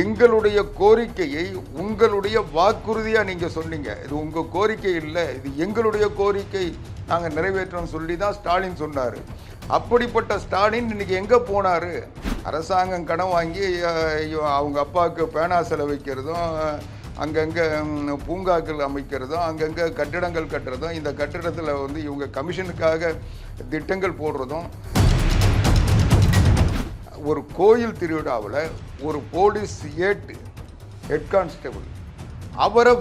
எங்களுடைய கோரிக்கையை உங்களுடைய வாக்குறுதியாக நீங்கள் சொன்னீங்க. இது உங்கள் கோரிக்கை இல்லை, இது எங்களுடைய கோரிக்கை, நாங்கள் நிறைவேற்றோம்னு சொல்லி தான் ஸ்டாலின் சொன்னார். அப்படிப்பட்ட ஸ்டாலின் இன்னைக்கு எங்கே போனார்? அரசாங்கம் கடன் வாங்கி அவங்க அப்பாவுக்கு பேனா செலவைக்கிறதும், அங்கங்கே பூங்காக்கள் அமைக்கிறதும், அங்கங்கே கட்டிடங்கள் கட்டுறதும், இந்த கட்டிடத்தில் வந்து இவங்க கமிஷனுக்காக திட்டங்கள் போடுறதும். ஒரு கோயில் திருவிழாவில் ஒரு போலீஸ் ஹெட் கான்ஸ்டபிள் அவரை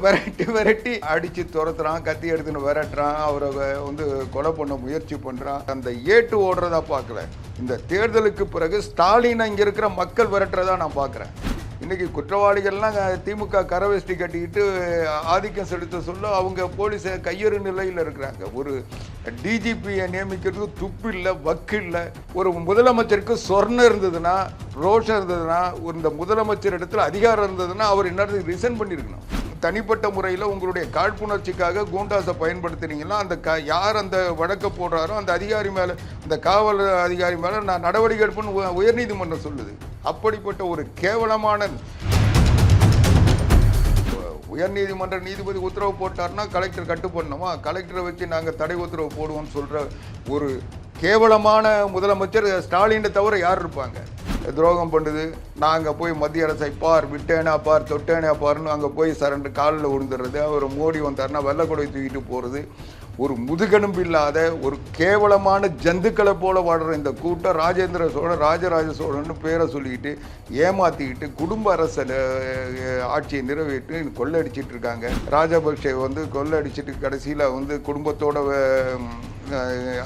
விரட்டி அடித்து துரத்துறான், கத்தி எடுத்துன்னு விரட்டுறான், அவரை வந்து கொலை பண்ண முயற்சி பண்ணுறான். அந்த ஏட்டு ஓடுறதா பார்க்கல. இந்த தேர்தலுக்கு பிறகு ஸ்டாலினை இங்கே இருக்கிற மக்கள் விரட்டுறதா நான் பார்க்குறேன். இன்றைக்கி குற்றவாளிகள்லாம் திமுக கரவேஷ்டி கட்டிக்கிட்டு ஆதிக்கம் செலுத்த சொல்ல அவங்க போலீஸை கையெறு நிலையில் இருக்கிறாங்க. ஒரு டிஜிபியை நியமிக்கிறது துப்பு இல்லை, வக்கு இல்லை. ஒரு முதலமைச்சருக்கு சொர்ணம் இருந்ததுன்னா, ரோஷம் இருந்ததுன்னா, இந்த முதலமைச்சர் இடத்துல அதிகாரம் இருந்ததுன்னா அவர் இன்னொரு ரிசைன் பண்ணியிருக்கணும். தனிப்பட்ட முறையில் உங்களுடைய காழ்ப்புணர்ச்சிக்காக கூண்டாஸை பயன்படுத்துனீங்கன்னா யார் அந்த வழக்கை போடுறாரோ அந்த அதிகாரி மேலே, அந்த காவல் அதிகாரி மேலே நான் நடவடிக்கை எடுப்புன்னு உயர்நீதிமன்றம் சொல்லுது. அப்படிப்பட்ட ஒரு கேவலமான உயர்நீதிமன்ற நீதிபதி உத்தரவு போட்டார்னா கலெக்டர் கட்டுப்படணுமா? கலெக்டரை வச்சு நாங்கள் தடை உத்தரவு போடுவோம்னு சொல்கிற ஒரு கேவலமான முதலமைச்சர் ஸ்டாலினை தவிர யார் இருப்பாங்க? துரோகம் பண்ணுது. நாங்கள் போய் மத்திய அரசை பார், விட்டேனா பார், தொட்டேனா பார்னு அங்கே போய் சரண்டு காலில் விழுந்துடுறது. அவர் மோடி வந்தார்னா வெள்ளக்கொடை தூக்கிட்டு போகிறது. ஒரு முதுகெலும்பு இல்லாத ஒரு கேவலமான ஜந்துக்களை போல வாடுற இந்த கூட்டம் ராஜேந்திர சோழன், ராஜராஜ சோழன் பேரை சொல்லிக்கிட்டு ஏமாற்றிக்கிட்டு குடும்ப அரசில் ஆட்சியை நிறைவேற்றி கொள்ளடிச்சிட்டு இருக்காங்க. ராஜபக்சே வந்து கொள்ளடிச்சிட்டு கடைசியில் வந்து குடும்பத்தோட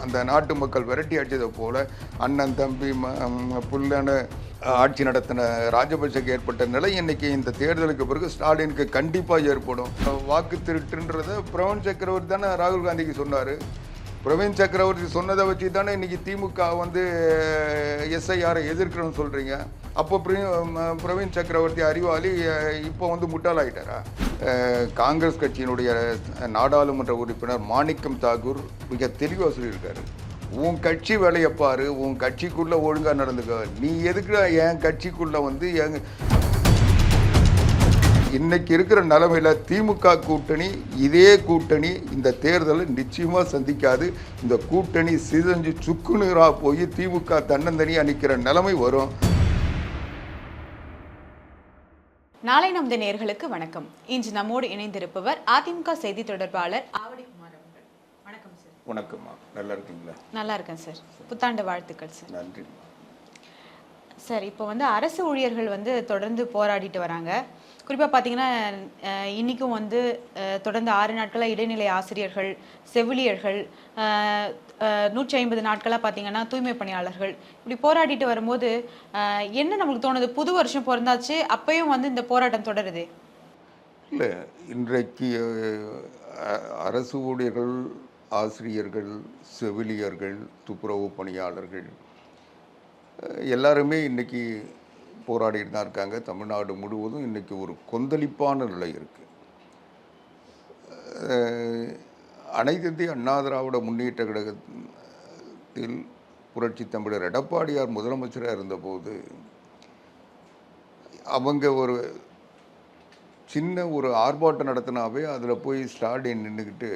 அந்த நாட்டு மக்கள் விரட்டி அடிச்சதை போல அண்ணன் தம்பி புல்லன்னு ஆட்சி நடத்தின ராஜபக்சேக்கு ஏற்பட்ட நிலை இன்னைக்கு இந்த தேர்தலுக்கு பிறகு ஸ்டாலினுக்கு கண்டிப்பாக ஏற்படும். வாக்கு திருட்டுன்றதை பிரவீன் சக்கரவர்த்தி தானே ராகுல் காந்திக்கு சொன்னார். பிரவீன் சக்கரவர்த்தி சொன்னதை வச்சு தானே இன்னைக்கு திமுக வந்து எஸ்ஐஆரை எதிர்க்கணும்னு சொல்கிறீங்க. அப்போ பிரவீன் சக்கரவர்த்தி அறிவாளி, இப்போ வந்து முட்டாளாயிட்டாரா? காங்கிரஸ் கட்சியினுடைய நாடாளுமன்ற உறுப்பினர் மாணிக்கம் தாக்கூர் மிக தெளிவாக சொல்லியிருக்காரு. உன் கட்சி வேலையை பாரு, உன் கட்சிக்குள்ளே ஒழுங்காக நடந்துக்க. நீ எதுக்கு என் கட்சிக்குள்ளே வந்து இன்னைக்கு இருக்கிற நிலைமையில் திமுக கூட்டணி, இதே கூட்டணி இந்த தேர்தலை நிச்சயமாக சந்திக்காது. இந்த கூட்டணி சிதஞ்சு சுக்குநீராக போய் திமுக தன்னந்தனியாக நிற்கிற நிலைமை வரும். நாளை நமது நேயர்களுக்கு வணக்கம். இன்று நம்மோடு இணைந்திருப்பவர் அதிமுக செய்தி தொடர்பாளர் ஆவடிக்குமார் அவர்கள். வணக்கம் சார். வணக்கம்மா, நல்லா இருக்கீங்களா? நல்லா இருக்கேன் சார். புத்தாண்டு வாழ்த்துக்கள் சார். நன்றி சார். இப்போ வந்து அரசு ஊழியர்கள் வந்து தொடர்ந்து போராடிட்டு வராங்க. குறிப்பாக பார்த்தீங்கன்னா இன்றைக்கும் வந்து தொடர்ந்து 6 நாட்களாக இடைநிலை ஆசிரியர்கள், செவிலியர்கள், 150 நாட்களாக பார்த்தீங்கன்னா தூய்மை பணியாளர்கள் இப்படி போராடிட்டு வரும்போது என்ன நம்மளுக்கு தோணுது? புது வருஷம் பிறந்தாச்சு, அப்பயும் வந்து இந்த போராட்டம் தொடருது. இல்லை, இன்றைக்கு அரசு ஊழியர்கள், ஆசிரியர்கள், செவிலியர்கள், துப்புரவு பணியாளர்கள் எல்லாருமே இன்றைக்கி போராடிட்டு தான் இருக்காங்க. தமிழ்நாடு முழுவதும் இன்றைக்கி ஒரு கொந்தளிப்பான நிலை இருக்குது. அனைத்து இந்திய அண்ணா திராவிட முன்னேற்ற கழகத்தில் புரட்சி தமிழர் எடப்பாடியார் முதலமைச்சராக இருந்தபோது அவங்க ஒரு சின்ன ஒரு ஆர்ப்பாட்டம் நடத்தினாவே அதில் போய் ஸ்டாலின் நின்றுக்கிட்டு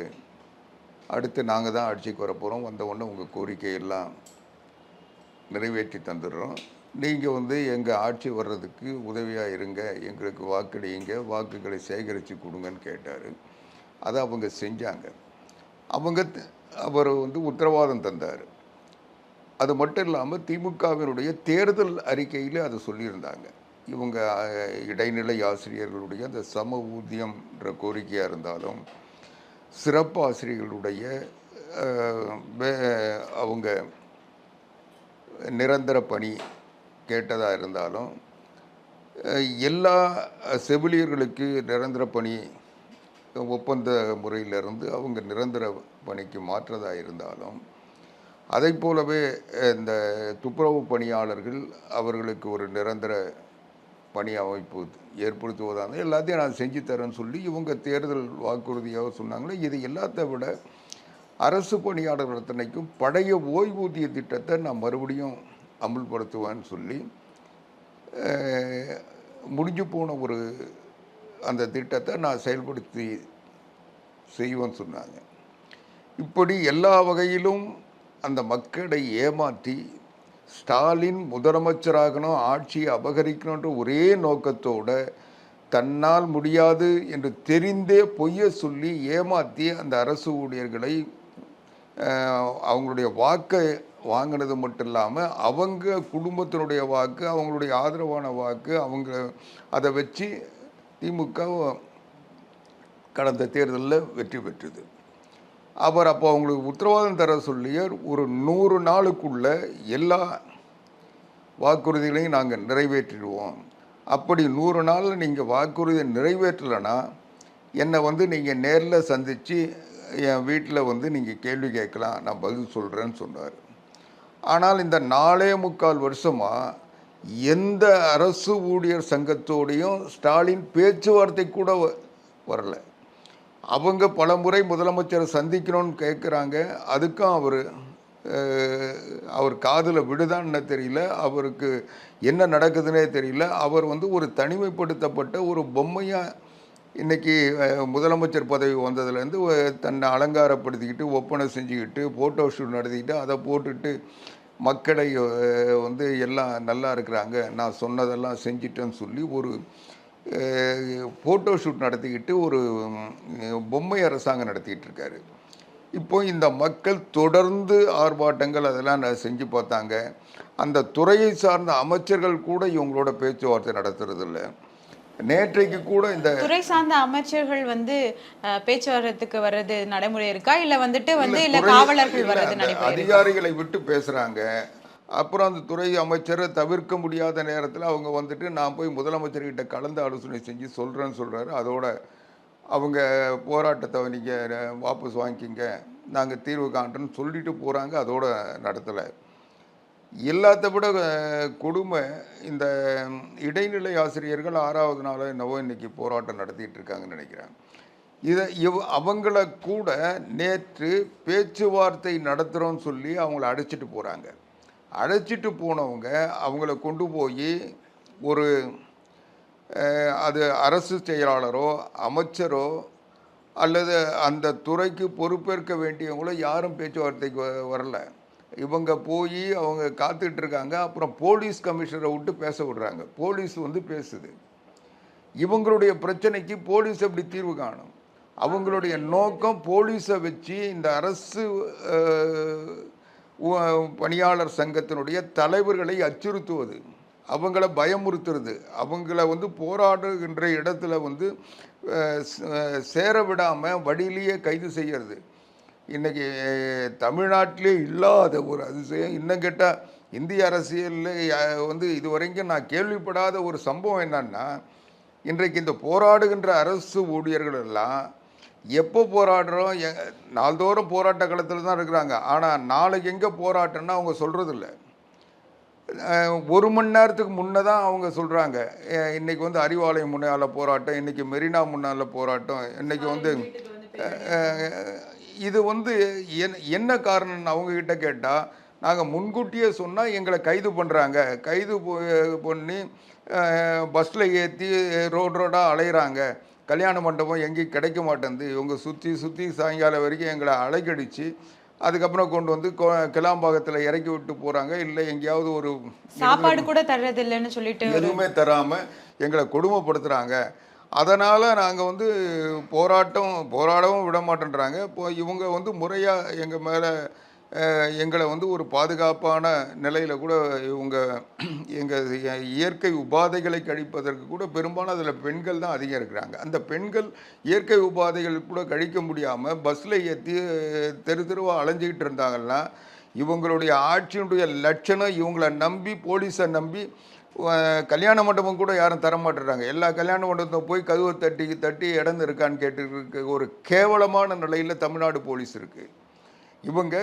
அடுத்து நாங்கள் தான் ஆட்சிக்கு வரப்போகிறோம், வந்த உடனே உங்கள் கோரிக்கையெல்லாம் நிறைவேற்றி தந்துடுறோம், நீங்கள் வந்து எங்கள் ஆட்சி வர்றதுக்கு உதவியாக இருங்க, எங்களுக்கு வாக்களியுங்க, வாக்குகளை சேகரித்து கொடுங்கன்னு கேட்டார். அதை அவங்க செஞ்சாங்க. அவர் வந்து உத்தரவாதம் தந்தார். அது மட்டும் இல்லாமல் திமுகவினுடைய தேர்தல் அறிக்கையில் அதை சொல்லியிருந்தாங்க. இவங்க இடைநிலை ஆசிரியர்களுடைய அந்த சம ஊதியம்ன்ற கோரிக்கையாக இருந்தாலும், சிறப்பு ஆசிரியர்களுடைய அவங்க நிரந்தர பணி கேட்டதாக இருந்தாலும், எல்லா செவிலியர்களுக்கு நிரந்தர பணி ஒப்பந்த முறையிலிருந்து அவங்க நிரந்தர பணிக்கு மாற்றதாக இருந்தாலும், அதை போலவே இந்த துப்புரவு பணியாளர்கள் அவர்களுக்கு ஒரு நிரந்தர பணி அமைப்பு ஏற்படுத்துவதாக எல்லாத்தையும் நான் செஞ்சு தரேன்னு சொல்லி இவங்க தேர்தல் வாக்குறுதியாக சொன்னாங்களே. இது எல்லாத்த விட அரசு பணியாளர்கள் அத்தனைக்கும் பழைய ஓய்வூதிய திட்டத்தை நான் மறுபடியும் அமுல்படுத்துவேன்னு சொல்லி முடிஞ்சு போன ஒரு அந்த திட்டத்தை நான் செயல்படுத்தி செய்வேன்னு சொன்னாங்க. இப்படி எல்லா வகையிலும் அந்த மக்களை ஏமாற்றி ஸ்டாலின் முதலமைச்சராகணும், ஆட்சியை அபகரிக்கணுன்ற ஒரே நோக்கத்தோட தன்னால் முடியாது என்று தெரிந்தே பொய்யை சொல்லி ஏமாற்றி அந்த அரசு ஊழியர்களை அவங்களுடைய வாக்கை வாங்கினது மட்டும் இல்லாமல் அவங்க குடும்பத்தினுடைய வாக்கு, அவங்களுடைய ஆதரவான வாக்கு, அவங்க அதை வச்சு திமுக கடந்த தேர்தலில் வெற்றி பெற்றது. அவர் அப்போ அவங்களுக்கு உத்தரவாதம் தர சொல்லிய ஒரு 100 நாளுக்குள்ள எல்லா வாக்குறுதிகளையும் நாங்கள் நிறைவேற்றிடுவோம். அப்படி 100 நாளில் நீங்கள் வாக்குறுதியை நிறைவேற்றலைன்னா என்னை நீங்கள் நேரில் சந்தித்து என் வீட்டில் நீங்கள் கேள்வி கேட்கலாம், நான் பதில் சொல்கிறேன்னு சொன்னார். ஆனால் இந்த 4.25 வருஷமாக எந்த அரசு ஊழியர் சங்கத்தோடையும் ஸ்டாலின் பேச்சுவார்த்தை கூட வரல. அவங்க பல முறை முதலமைச்சரை சந்திக்கணும்னு கேட்குறாங்க. அதுக்கும் அவர் காதில் விடுதான்னு தெரியல, அவருக்கு என்ன நடக்குதுன்னே தெரியல. அவர் ஒரு தனிமைப்படுத்தப்பட்ட ஒரு பொம்மையாக இன்றைக்கி முதலமைச்சர் பதவி வந்ததுலேருந்து தன்னை அலங்காரப்படுத்திக்கிட்டு ஒப்பனை செஞ்சுக்கிட்டு ஃபோட்டோ ஷூட் நடத்திக்கிட்டு அதை போட்டுட்டு மக்களை எல்லாம் நல்லா இருக்கிறாங்க, நான் சொன்னதெல்லாம் செஞ்சிட்டேன்னு சொல்லி ஒரு ஃபோட்டோ ஷூட் நடத்திக்கிட்டு ஒரு பொம்மை அரசாங்கம் நடத்திக்கிட்டு இருக்காரு. இப்போ இந்த மக்கள் தொடர்ந்து ஆர்ப்பாட்டங்கள் அதெல்லாம் செஞ்சு பார்த்தாங்க. அந்த துறையை சார்ந்த அமைச்சர்கள் கூட இவங்களோட பேச்சுவார்த்தை நடத்துறதில்லை. நேற்றைக்கு கூட இந்த துறை சார்ந்த அமைச்சர்கள் பேச்சுவார்த்தைக்கு வர்றது நடைமுறை இருக்கா, இல்ல காவலர்கள் வர்றது நடைமுறை? அதிகாரிகளை விட்டு பேசுறாங்க. அப்புறம் அந்த துறை அமைச்சரை தவிர்க்க முடியாத நேரத்தில் அவங்க நான் போய் முதலமைச்சர்கிட்ட கலந்து ஆலோசனை செஞ்சு சொல்கிறேன்னு சொல்கிறாரு. அதோட அவங்க போராட்டத்தை நீங்கள் வாபஸ் வாங்கிக்கிங்க, நாங்கள் தீர்வு காண்றோன்னு சொல்லிட்டு போகிறாங்க. அதோட நடத்தலை. எல்லாத்த விட கொடுமை இந்த இடைநிலை ஆசிரியர்கள் 6வது நாளோ என்னவோ இன்றைக்கி போராட்டம் நடத்திட்டு இருக்காங்கன்னு நினைக்கிறேன். அவங்கள கூட நேற்று பேச்சுவார்த்தை நடத்துகிறோன்னு சொல்லி அவங்கள அழைச்சிட்டு போகிறாங்க. அழைச்சிட்டு போனவங்க அவங்கள கொண்டு போய் ஒரு அது அரசு செயலாளரோ அமைச்சரோ அல்லது அந்த துறைக்கு பொறுப்பேற்க வேண்டியவங்களோ யாரும் பேச்சுவார்த்தைக்கு வரல. இவங்க போய் அவங்க காத்துக்கிட்டு இருக்காங்க. அப்புறம் போலீஸ் கமிஷனரை விட்டு பேச விடுறாங்க. போலீஸ் பேசுது. இவங்களுடைய பிரச்சனைக்கு போலீஸ் எப்படி தீர்வு காணும்? அவங்களுடைய நோக்கம் போலீஸை வச்சு இந்த அரசு பணியாளர் சங்கத்தினுடைய தலைவர்களை அச்சுறுத்துவது, அவங்கள பயமுறுத்துறது, அவங்கள போராடுகின்ற இடத்துல சேர விடாமல் வழியிலேயே கைது செய்கிறது. இன்றைக்கி தமிழ்நாட்டிலே இல்லாத ஒரு அதிசயம். இன்னும் கேட்டால் இந்திய அரசியலில் இதுவரைக்கும் நான் கேள்விப்படாத ஒரு சம்பவம் என்னன்னா, இன்றைக்கு இந்த போராடுகின்ற அரசு ஊழியர்கள் எல்லாம் எப்போ போராடுறோம், நாள்தோறும் போராட்ட களத்தில் தான் இருக்கிறாங்க. ஆனால் நாளைக்கு எங்கே போராட்டம்னா அவங்க சொல்கிறதில்ல. 1 மணி நேரத்துக்கு முன்னே தான் அவங்க சொல்கிறாங்க. இன்றைக்கி அறிவாலயம் முன்னால் போராட்டம், இன்றைக்கி மெரினா முன்னால் போராட்டம், இன்றைக்கி இது என்ன காரணம்னு அவங்கக்கிட்ட கேட்டால், நாங்கள் முன்கூட்டியே சொன்னால் எங்களை கைது பண்ணுறாங்க, கைது பண்ணி பஸ்ஸில் ஏற்றி ரோடாக அலைகிறாங்க, கல்யாண மண்டபம் எங்கேயும் கிடைக்க மாட்டேங்குது, இவங்க சுற்றி சாயங்காலம் வரைக்கும் எங்களை அலைக்கடிச்சு அதுக்கப்புறம் கொண்டு கிளாம்பாக்கத்தில் இறக்கி விட்டு போகிறாங்க. இல்லை எங்கேயாவது ஒரு சாப்பாடு கூட தர்றதில்லைன்னு சொல்லிட்டு எதுவுமே தராமல் எங்களை கொடுமைப்படுத்துகிறாங்க. அதனால் நாங்கள் போராடவும் விட மாட்டேன்றாங்க. இப்போ இவங்க முறையாக எங்கள் மேலே எங்களை ஒரு பாதுகாப்பான நிலையில் கூட இவங்க எங்கள் இயற்கை உபாதைகளை கழிப்பதற்கு கூட பெரும்பாலும் அதில் பெண்கள் தான் அதிகம் இருக்கிறாங்க. அந்த பெண்கள் இயற்கை உபாதைகள் கூட கழிக்க முடியாமல் பஸ்ஸில் ஏற்றி தெருவாக அலைஞ்சிக்கிட்டு இருந்தாங்கன்னா இவங்களுடைய ஆட்சியினுடைய லட்சணம். இவங்களை நம்பி போலீஸை நம்பி கல்யாண மண்டபம் கூட யாரும் தரமாட்டுறாங்க. எல்லா கல்யாண மண்டபத்தை போய் கதவை தட்டி இடந்து இருக்கான்னு கேட்டு ஒரு கேவலமான நிலையில் தமிழ்நாடு போலீஸ் இருக்குது. இவங்க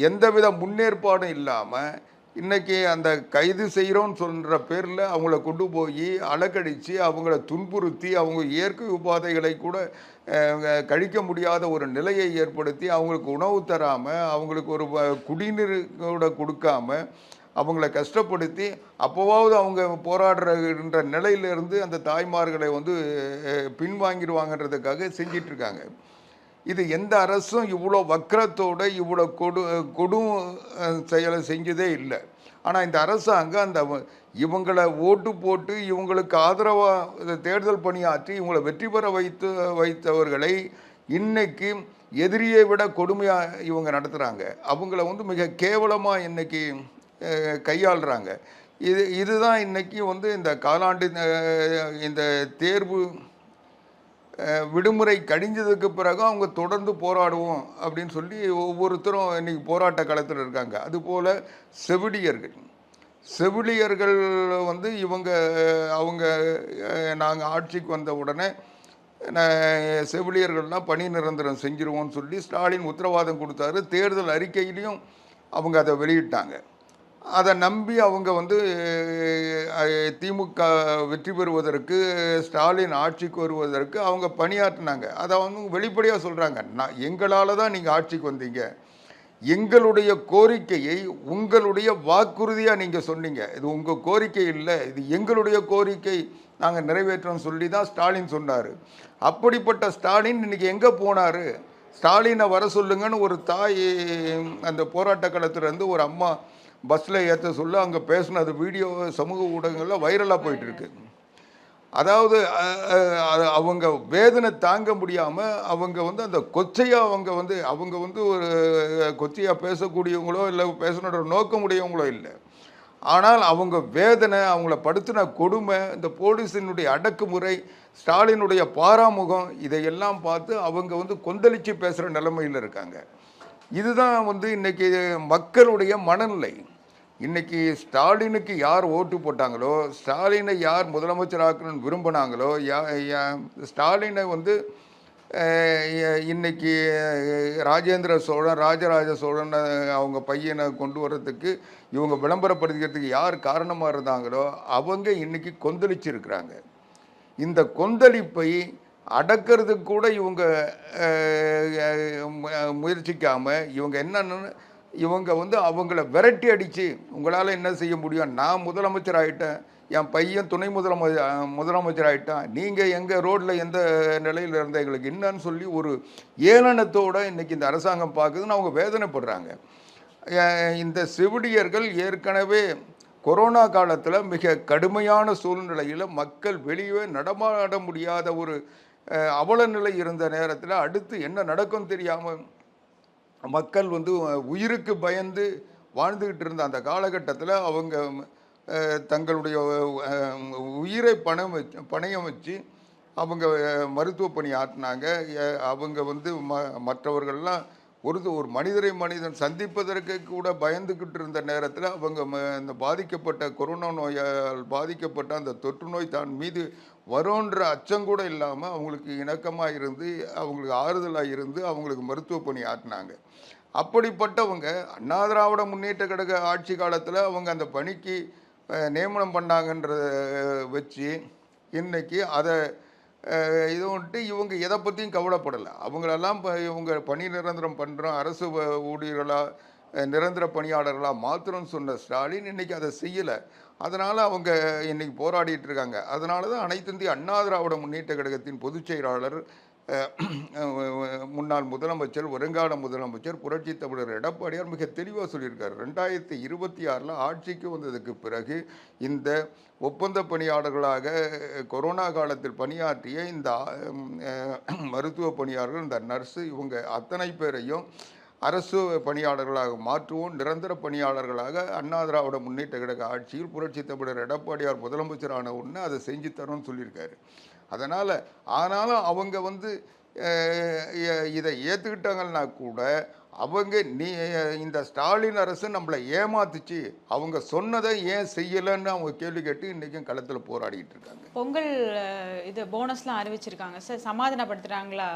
எந்தவித முன்னேற்பாடும் இல்லாமல் இன்றைக்கி அந்த கைது செய்கிறோன்னு சொல்கிற பேரில் அவங்கள கொண்டு போய் அலக்கடித்து அவங்கள துன்புறுத்தி அவங்க இயற்கை உபாதைகளை கூட கழிக்க முடியாத ஒரு நிலையை ஏற்படுத்தி அவங்களுக்கு உணவு தராமல் அவங்களுக்கு ஒரு குடிநீர் கூட கொடுக்காம அவங்கள கஷ்டப்படுத்தி அப்போவாவது அவங்க போராடுறன்ற நிலையிலிருந்து அந்த தாய்மார்களை வந்து பின்வாங்கிடுவாங்கன்றதுக்காக செஞ்சிட்ருக்காங்க. இது எந்த அரசும் இவ்வளோ வக்கரத்தோடு இவ்வளோ கொடும் செயலை செஞ்சதே இல்லை. ஆனால் இந்த அரசாங்கம் அந்த இவங்களை ஓட்டு போட்டு இவங்களுக்கு ஆதரவாக தேர்தல் பணியாற்றி இவங்களை வெற்றி பெற வைத்தவர்களை இன்னைக்கு எதிரியை விட கொடுமையாக இவங்க நடத்துகிறாங்க. அவங்கள வந்து மிக கேவலமாக இன்னைக்கு கையாளுறாங்க. இதுதான் இன்னைக்கு வந்து இந்த காலாண்டு இந்த தேர்வு விடுமுறை கழிஞ்சதுக்கு பிறகு அவங்க தொடர்ந்து போராடுவோம் அப்படின்னு சொல்லி ஒவ்வொருத்தரும் இன்னைக்கு போராட்ட களத்தில் இருக்காங்க. அதுபோல் செவிலியர்கள் வந்து அவங்க நாங்கள் ஆட்சிக்கு வந்த உடனே செவிலியர்கள்லாம் பணி நிரந்தரம் செஞ்சிருவோம்னு சொல்லி ஸ்டாலின் உத்தரவாதம் கொடுத்தாரு. தேர்தல் அறிக்கையிலையும் அவங்க அதை வெளியிட்டாங்க. அதை நம்பி அவங்க வந்து திமுக வெற்றி பெறுவதற்கு ஸ்டாலின் ஆட்சிக்கு வருவதற்கு அவங்க பணியாற்றினாங்க. அதை அவங்க வெளிப்படையாக சொல்கிறாங்க, எங்களால் தான் நீங்கள் ஆட்சிக்கு வந்தீங்க, எங்களுடைய கோரிக்கையை உங்களுடைய வாக்குறுதியாக நீங்கள் சொன்னீங்க, இது உங்கள் கோரிக்கை இல்லை, இது எங்களுடைய கோரிக்கை, நாங்கள் நிறைவேற்றோம்னு சொல்லி தான் ஸ்டாலின் சொன்னார். அப்படிப்பட்ட ஸ்டாலின் இன்றைக்கி எங்கே போனார்? ஸ்டாலினை வர சொல்லுங்கன்னு ஒரு தாய் அந்த போராட்ட களத்துலேருந்து ஒரு அம்மா பஸ்ஸில் ஏற்ற சொல்ல அங்கே பேசின வீடியோ சமூக ஊடகங்களில் வைரலாக போயிட்டுருக்கு. அதாவது அவங்க வேதனை தாங்க முடியாமல் அவங்க வந்து அந்த கொச்சையாக அவங்க வந்து ஒரு கொச்சையாக பேசக்கூடியவங்களோ இல்லை பேசணுன்ற நோக்கம் உடையவங்களோ இல்லை. ஆனால் அவங்க வேதனை, அவங்கள படுத்தின கொடுமை, இந்த போலீஸினுடைய அடக்குமுறை, ஸ்டாலினுடைய பாராமுகம், இதையெல்லாம் பார்த்து அவங்க வந்து கொந்தளித்து பேசுகிற நிலைமையில் இருக்காங்க. இதுதான் வந்து இன்றைக்கி மக்களுடைய மனநிலை. இன்றைக்கி ஸ்டாலினுக்கு யார் ஓட்டு போட்டாங்களோ, ஸ்டாலினை யார் முதலமைச்சராக்கணும்னு விரும்பினாங்களோ, ஸ்டாலினை வந்து இன்னைக்கு ராஜேந்திர சோழன், ராஜராஜ சோழன் அவங்க பையனை கொண்டு வர்றதுக்கு இவங்க விளம்பரப்படுத்திக்கிறதுக்கு யார் காரணமாக இருந்தாங்களோ அவங்க இன்னைக்கு கொந்தளிச்சிருக்கிறாங்க. இந்த கொந்தளிப்பை அடக்கிறதுக்கு கூட இவங்க முயற்சிக்காமல் இவங்க என்னன்னு இவங்க வந்து அவங்கள விரட்டி அடித்து உங்களால் என்ன செய்ய முடியும், நான் முதலமைச்சர் ஆகிட்டேன், என் பையன் துணை முதலமைச்சர் ஆகிட்டான், நீங்கள் எங்கள் ரோட்டில் எந்த நிலையில் இருந்த எங்களுக்கு என்னன்னு சொல்லி ஒரு ஏளனத்தோடு இன்றைக்கி இந்த அரசாங்கம் பார்க்குதுன்னு அவங்க வேதனைப்படுறாங்க. இந்த செவிலியர்கள் ஏற்கனவே கொரோனா காலத்தில் மிக கடுமையான சூழ்நிலையில் மக்கள் வெளியே நடமாட முடியாத ஒரு அவல நிலை இருந்த நேரத்தில் அடுத்து என்ன நடக்கும் தெரியாமல் மக்கள் வந்து உயிருக்கு பயந்து வாழ்ந்துக்கிட்டு இருந்த அந்த காலகட்டத்தில் அவங்க தங்களுடைய உயிரை பணயம் வச்சு அவங்க மருத்துவ பணி ஆற்றினாங்க. அவங்க வந்து மற்றவர்கள்லாம் ஒரு மனிதன் சந்திப்பதற்கு கூட பயந்துக்கிட்டு இருந்த நேரத்தில் அவங்க இந்த பாதிக்கப்பட்ட கொரோனா நோயால் பாதிக்கப்பட்ட அந்த தொற்று நோய் தான் மீது வரும்ன்ற அச்சங்கூட இல்லாமல் அவங்களுக்கு இணக்கமாக இருந்து அவங்களுக்கு ஆறுதலாக இருந்து அவங்களுக்கு மருத்துவ பணி ஆற்றினாங்க. அப்படிப்பட்டவங்க அண்ணா திராவிட முன்னேற்ற கழக ஆட்சி காலத்தில் அவங்க அந்த பணிக்கு நியமனம் பண்ணாங்கன்றத வச்சு இன்னைக்கு அதை இது வந்துட்டு இவங்க எதை பற்றியும் கவலைப்படலை. அவங்களெல்லாம் இவங்க பணி நிரந்தரம் பண்ணுறோம், அரசு ஊழியர்களாக நிரந்தர பணியாளர்களாக மாத்திரம்னு சொன்ன ஸ்டாலின் இன்றைக்கி அதை செய்யலை. அதனால் அவங்க இன்றைக்கி போராடிட்டு இருக்காங்க. அதனால தான் அனைத்து இந்திய அண்ணா திராவிட முன்னேற்ற கழகத்தின் பொதுச் செயலாளர் முன்னாள் முதலமைச்சர் வருங்கால முதலமைச்சர் புரட்சி தமிழர் எடப்பாடியார் மிக தெளிவாக சொல்லியிருக்காரு. 2026 ஆட்சிக்கு வந்ததுக்கு பிறகு இந்த ஒப்பந்த பணியாளர்களாக கொரோனா காலத்தில் பணியாற்றிய இந்த மருத்துவ பணியாளர்கள், இந்த நர்ஸு, இவங்க அத்தனை பேரையும் அரசு பணியாளர்களாக மாற்றுவோம், நிரந்தர பணியாளர்களாக அண்ணா திராவிட முன்னேற்ற கழக ஆட்சியில் புரட்சி தமிழர் எடப்பாடியார் முதலமைச்சரான ஒன்று அதை செஞ்சு தரோன்னு சொல்லியிருக்காரு. அதனால் ஆனாலும் அவங்க வந்து இதை ஏற்றுக்கிட்டாங்கன்னா கூட அவங்க இந்த ஸ்டாலின் அரசு நம்மளை ஏமாத்துச்சு, அவங்க சொன்னதை ஏன் செய்யலைன்னு அவங்க கேள்வி கேட்டு இன்றைக்கும் களத்தில் போராடிட்டு இருக்காங்க. பொங்கல் இது போனஸ்லாம் அறிவிச்சிருக்காங்க சார், சமாதானப்படுத்துகிறாங்களா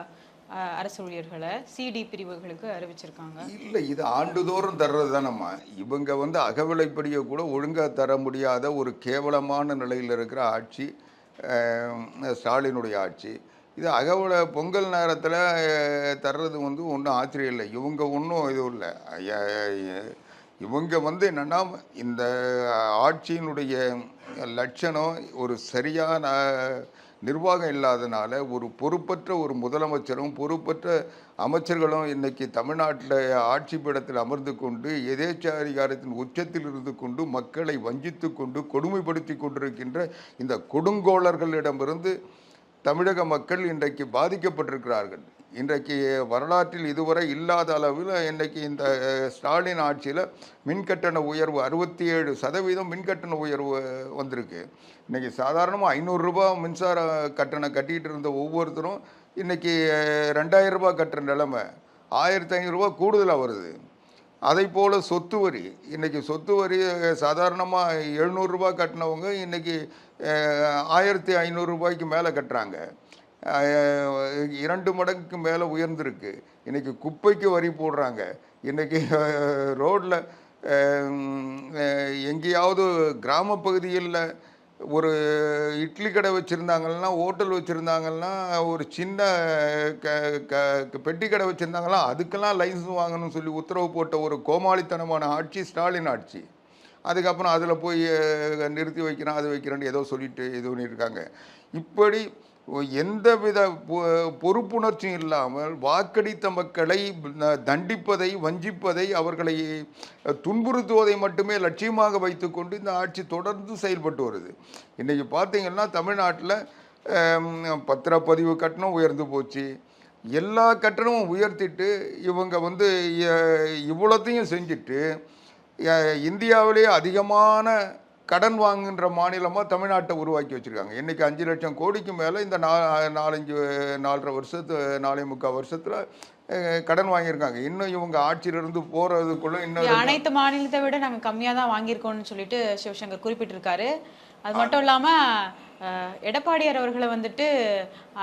அரசு ஊழியர்களை? சிடி பிரிவுகளுக்கு அறிவிச்சிருக்காங்க. இல்லை, இது ஆண்டுதோறும் தர்றது தானம்மா. இவங்க வந்து அகவிலைப்படியை கூட ஒழுங்காக தர முடியாத ஒரு கேவலமான நிலையில் இருக்கிற ஆட்சி ஸ்டாலினுடைய ஆட்சி. இது அகவிலை பொங்கல் நேரத்தில் தர்றது வந்து ஒன்றும் ஆச்சரியம் இல்லை. இவங்க ஒன்றும் இது இல்லை. இவங்க வந்து என்னன்னா இந்த ஆட்சியினுடைய லட்சணம் ஒரு சரியான நிர்வாகம் இல்லாதனால ஒரு பொறுப்பற்ற ஒரு முதலமைச்சரும் பொறுப்பற்ற அமைச்சர்களும் இன்னைக்கு தமிழ்நாட்டில் ஆட்சி பீடத்தில் அமர்ந்து கொண்டு எதேச்சாதிகாரத்தின் உச்சத்தில் இருந்து கொண்டு மக்களை வஞ்சித்து கொண்டு கொடுமைப்படுத்தி கொண்டிருக்கின்ற இந்த கொடுங்கோளர்களிடமிருந்து தமிழக மக்கள் இன்றைக்கு பாதிக்கப்பட்டிருக்கிறார்கள். இன்றைக்கு வரலாற்றில் இதுவரை இல்லாத அளவில் இன்றைக்கு இந்த ஸ்டாலின் ஆட்சியில் மின்கட்டண உயர்வு 67% மின்கட்டண உயர்வு வந்திருக்கு. இன்றைக்கி சாதாரணமாக 500 ரூபா மின்சார கட்டணம் கட்டிகிட்டு இருந்த ஒவ்வொருத்தரும் இன்றைக்கி 2000 ரூபா கட்டுற நிலைமை 1500 ரூபா கூடுதலாக வருது. அதை போல் சொத்து வரி, இன்றைக்கி சொத்து வரி சாதாரணமாக 700 ரூபா கட்டினவங்க இன்றைக்கி 1500 ரூபாய்க்கு மேலே கட்டுறாங்க. 2 மடங்குக்கு மேலே உயர்ந்திருக்கு. இன்றைக்கி குப்பைக்கு வரி போடுறாங்க. இன்றைக்கி ரோட்டில் எங்கேயாவது கிராம பகுதியில் ஒரு இட்லி கடை வச்சுருந்தாங்கன்னா, ஹோட்டல் வச்சுருந்தாங்கன்னா, ஒரு சின்ன பெட்டி கடை வச்சுருந்தாங்கன்னா அதுக்கெல்லாம் லைசன்ஸ் வாங்கணும்னு சொல்லி உத்தரவு போட்ட ஒரு கோமாளித்தனமான ஆட்சி ஸ்டாலின் ஆட்சி. அதுக்கப்புறம் அதில் போய் நிறுத்தி வைக்கிறேன் அது வைக்கிறேன்னு ஏதோ சொல்லிட்டு இது பண்ணியிருக்காங்க. இப்படி எந்தவித பொறுப்புணர்ச்சியும் இல்லாமல் வாக்களித்த மக்களை தண்டிப்பதை, வஞ்சிப்பதை, அவர்களை துன்புறுத்துவதை மட்டுமே லட்சியமாக வைத்துக்கொண்டு இந்த ஆட்சி தொடர்ந்து செயல்பட்டு வருது. இன்றைக்கி பார்த்தீங்கன்னா தமிழ்நாட்டில் பத்திரப்பதிவு கட்டணம் உயர்ந்து போச்சு. எல்லா கட்டணமும் உயர்த்திட்டு இவங்க வந்து இவ்வளோத்தையும் செஞ்சுட்டு இந்தியாவிலேயே அதிகமான கடன் வாங்குகின்ற மாநிலமாக தமிழ்நாட்டை உருவாக்கி வச்சுருக்காங்க. இன்றைக்கி 5 லட்சம் கோடிக்கு மேலே இந்த 4.5 வருஷத்து 4.25 வருஷத்தில் கடன் வாங்கியிருக்காங்க. இன்னும் இவங்க ஆட்சியிலிருந்து போகிறதுக்குள்ளே இன்னும் அனைத்து மாநிலத்தை விட நாங்கள் கம்மியாக தான் வாங்கியிருக்கோம்னு சொல்லிட்டு சிவசங்கர் குறிப்பிட்டிருக்காரு. அது மட்டும் இல்லாமல் எடப்பாடியார் அவர்களை வந்துட்டு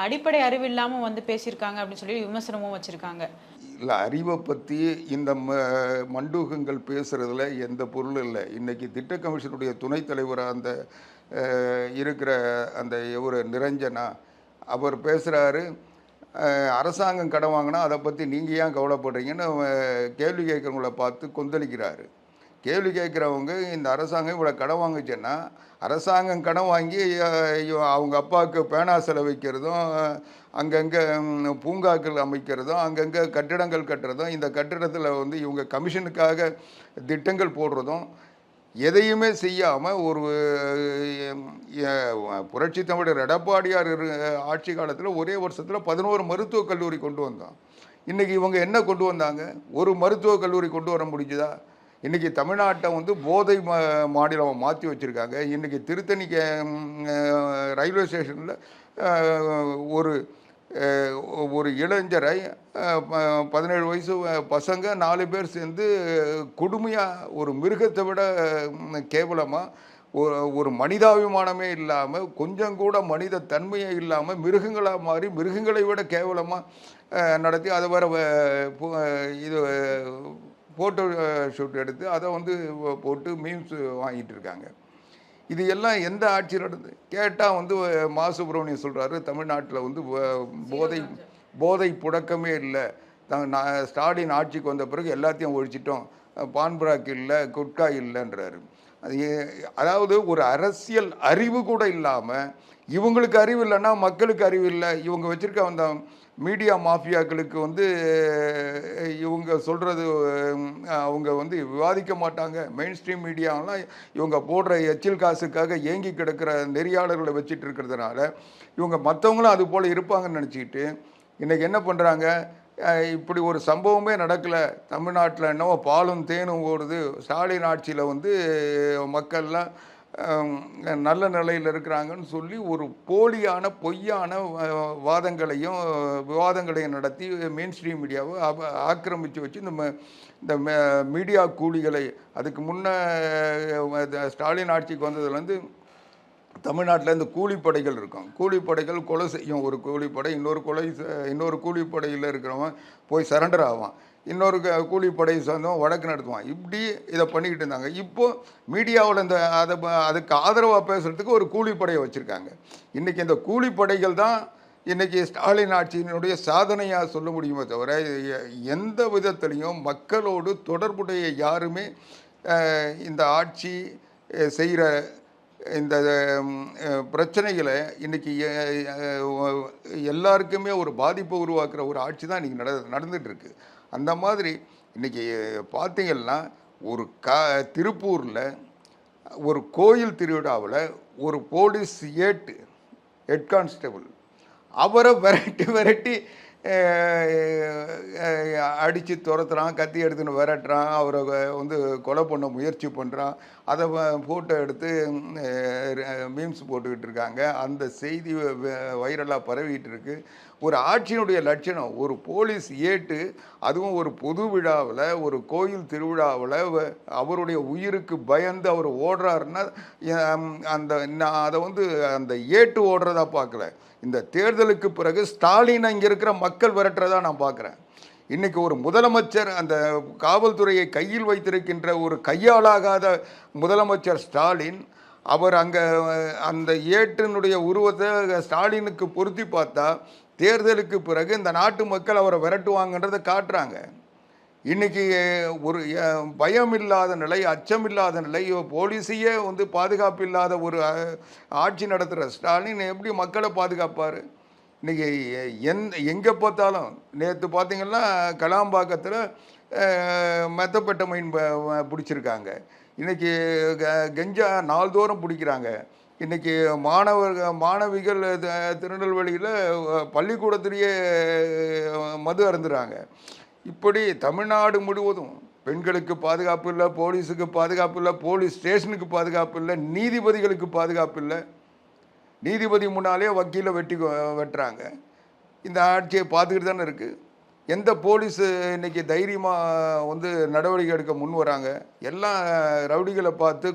அடிப்படை அறிவு இல்லாமல் வந்து பேசியிருக்காங்க அப்படின்னு சொல்லி விமர்சனமும் வச்சுருக்காங்க. இல்லை, அறிவை பற்றி இந்த மண்டூகங்கள் பேசுகிறதுல எந்த பொருளும் இல்லை. இன்றைக்கி திட்ட கமிஷனுடைய துணைத் தலைவராக அந்த இருக்கிற அந்த ஒரு நிரஞ்சனா அவர் பேசுகிறாரு, அரசாங்கம் கடன் வாங்கினா அதை பற்றி நீங்கள் ஏன் கவலைப்படுறீங்கன்னு கேள்வி கேட்குறவங்கள பார்த்து கொந்தளிக்கிறாரு. கேள்வி கேட்குறவங்க இந்த அரசாங்கம் இவ்வளோ கடன் வாங்குச்சுன்னா அரசாங்கம் கடன் வாங்கி அவங்க அப்பாவுக்கு பேனா செலவிக்கிறதும், அங்கங்கே பூங்காக்கள் அமைக்கிறதும், அங்கங்கே கட்டிடங்கள் கட்டுறதும், இந்த கட்டிடத்தில் வந்து இவங்க கமிஷனுக்காக திட்டங்கள் போடுறதும் எதையுமே செய்யாமல் ஒரு புரட்சி தமிழர் எடப்பாடியார் ஆட்சி காலத்தில் ஒரே வருஷத்தில் 11 மருத்துவக் கல்லூரி கொண்டு வந்தோம். இன்றைக்கி இவங்க என்ன கொண்டு வந்தாங்க? ஒரு மருத்துவக் கல்லூரி கொண்டு வர முடிஞ்சுதா? இன்றைக்கி தமிழ்நாட்டை வந்து போதை மாநிலமாக மாற்றி வச்சுருக்காங்க. இன்றைக்கி திருத்தணி ரயில்வே ஸ்டேஷனில் ஒரு இளைஞரை 17 வயசு பசங்க 4 பேர் சேர்ந்து கொடுமையாக ஒரு மிருகத்தை விட கேவலமாக ஒரு மனிதாபிமானமே இல்லாமல், கொஞ்சம் கூட மனித தன்மையே இல்லாமல் மிருகங்களாக மாறி மிருகங்களை விட கேவலமாக நடத்தி அதை வர இது ஃபோட்டோ ஷூட் எடுத்து அதை வந்து போட்டு மீம்ஸ் வாங்கிட்டு இருக்காங்க. இது எல்லாம் எந்த ஆட்சி நடந்தது கேட்டால் வந்து மா சுப்பிரமணியம் சொல்கிறாரு, தமிழ்நாட்டில் வந்து போதை புழக்கமே இல்லை, ஸ்டாலின் ஆட்சிக்கு வந்த பிறகு எல்லாத்தையும் ஒழிச்சிட்டோம், பான்பராக் இல்லை, குட்கா இல்லைன்றாரு. அதாவது ஒரு அரசியல் அறிவு கூட இல்லாமல், இவங்களுக்கு அறிவு இல்லைன்னா மக்களுக்கு அறிவு இல்லை. இவங்க வச்சுருக்க அந்த மீடியா மாஃபியாக்களுக்கு வந்து இவங்க சொல்கிறது அவங்க வந்து விவாதிக்க மாட்டாங்க. மெயின் ஸ்ட்ரீம் மீடியாவெலாம் இவங்க போடுற எச்சில் காசுக்காக ஏங்கி கிடக்கிற நெறியாளர்களை வச்சுட்டு இருக்கிறதுனால இவங்க மற்றவங்களும் அது போல் இருப்பாங்கன்னு நினச்சிக்கிட்டு இன்றைக்கி என்ன பண்ணுறாங்க? இப்படி ஒரு சம்பவமே நடக்கலை, தமிழ்நாட்டில் என்னவோ பாலும் தேனும் ஓடுது, ஸ்டாலின் ஆட்சியில் வந்து மக்கள்லாம் நல்ல நிலையில் இருக்கிறாங்கன்னு சொல்லி ஒரு போலியான பொய்யான விவாதங்களையும் நடத்தி மெயின் ஸ்ட்ரீம் மீடியாவை ஆக்கிரமித்து வச்சு இந்த மீடியா கூலிகளை, அதுக்கு முன்னே ஸ்டாலின் ஆட்சிக்கு வந்ததுலேருந்து தமிழ்நாட்டில் இந்த கூலிப்படைகள் இருக்கும். கூலிப்படைகள் கொலை செய்யும். ஒரு கூலிப்படை இன்னொரு கூலிப்படையில் இருக்கிறவன் போய் சரண்டர் ஆவான், இன்னொரு கூலிப்படை சேர்ந்தவன் வழக்கு நடத்துவான். இப்படி இதை பண்ணிக்கிட்டு இருந்தாங்க. இப்போது மீடியாவில் அதுக்கு ஆதரவாக பேசுகிறதுக்கு ஒரு கூலிப்படையை வச்சுருக்காங்க. இன்றைக்கி இந்த கூலிப்படைகள் தான் இன்றைக்கி ஸ்டாலின் ஆட்சியினுடைய சாதனையாக சொல்ல முடியுமே தவிர எந்த விதத்துலையும் மக்களோடு தொடர்புடைய யாருமே இந்த ஆட்சி செய்கிற இந்த பிரச்சனைகளை இன்றைக்கி எல்லாருக்குமே ஒரு பாதிப்பை உருவாக்குற ஒரு ஆட்சி தான் இன்றைக்கி நடந்துகிட்ருக்கு. அந்த மாதிரி இன்றைக்கி பார்த்திங்கன்னா ஒரு திருப்பூரில் ஒரு கோயில் திருவிழாவில் ஒரு போலீஸ் ஹெட் கான்ஸ்டபிள் அவரை விரட்டி அடித்து துரத்துறான், கத்தி எடுத்துன்னு விரட்டுறான், அவரை வந்து கொலை பண்ண முயற்சி பண்ணுறான். அதை ஃபோட்டோ எடுத்து மீம்ஸ் போட்டுக்கிட்டு இருக்காங்க. அந்த செய்தி வைரலாக பரவிட்டு இருக்கு. ஒரு ஆட்சியினுடைய லட்சணம் ஒரு போலீஸ் அதுவும் ஒரு பொது விழாவில் ஒரு கோயில் திருவிழாவில் அவருடைய உயிருக்கு பயந்து அவர் ஓடுறாருன்னா அதை வந்து அந்த ஓடுறதா பார்க்கல. இந்த தேர்தலுக்கு பிறகு ஸ்டாலின் இங்கே இருக்கிற மக்கள் விரட்டுறதா நான் பார்க்குறேன். இன்றைக்கி ஒரு முதலமைச்சர் அந்த காவல்துறையை கையில் வைத்திருக்கின்ற ஒரு கையாளாகாத முதலமைச்சர் ஸ்டாலின் அவர் அங்கே அந்த ஏட்டினுடைய உருவத்தை ஸ்டாலினுக்கு பொருத்தி பார்த்தா தேர்தலுக்கு பிறகு இந்த நாட்டு மக்கள் அவரை விரட்டுவாங்கன்றதை காட்டுறாங்க. இன்றைக்கி ஒரு பயம் இல்லாத நிலை, அச்சம் இல்லாத நிலை, போலீஸையே வந்து பாதுகாப்பு இல்லாத ஒரு ஆட்சி நடத்துகிற ஸ்டாலின் எப்படி மக்களை பாதுகாப்பார்? இன்றைக்கி எங்கே பார்த்தாலும் நேற்று பார்த்திங்கன்னா கலாம்பாக்கத்தில் மெத்தப்பெட்டமைன் பிடிச்சிருக்காங்க. இன்றைக்கி கெஞ்சா நாள்தோறும் பிடிக்கிறாங்க. இன்றைக்கி மாணவிகள் திருநெல்வேலியில் பள்ளிக்கூடத்திலேயே மது அருந்துறாங்க. இப்படி தமிழ்நாடு முழுவதும் பெண்களுக்கு பாதுகாப்பு இல்லை, போலீஸுக்கு பாதுகாப்பு இல்லை, போலீஸ் ஸ்டேஷனுக்கு பாதுகாப்பு இல்லை, நீதிபதிகளுக்கு பாதுகாப்பு இல்லை. நீதிபதி முன்னாலே வக்கீலை வெட்டுறாங்க. இந்த ஆட்சியை பார்த்துக்கிட்டு தானே இருக்குது. எந்த போலீஸு இன்றைக்கி தைரியமாக வந்து நடவடிக்கை எடுக்க முன் வராங்க? எல்லாம் ரவுடிகளை பார்த்து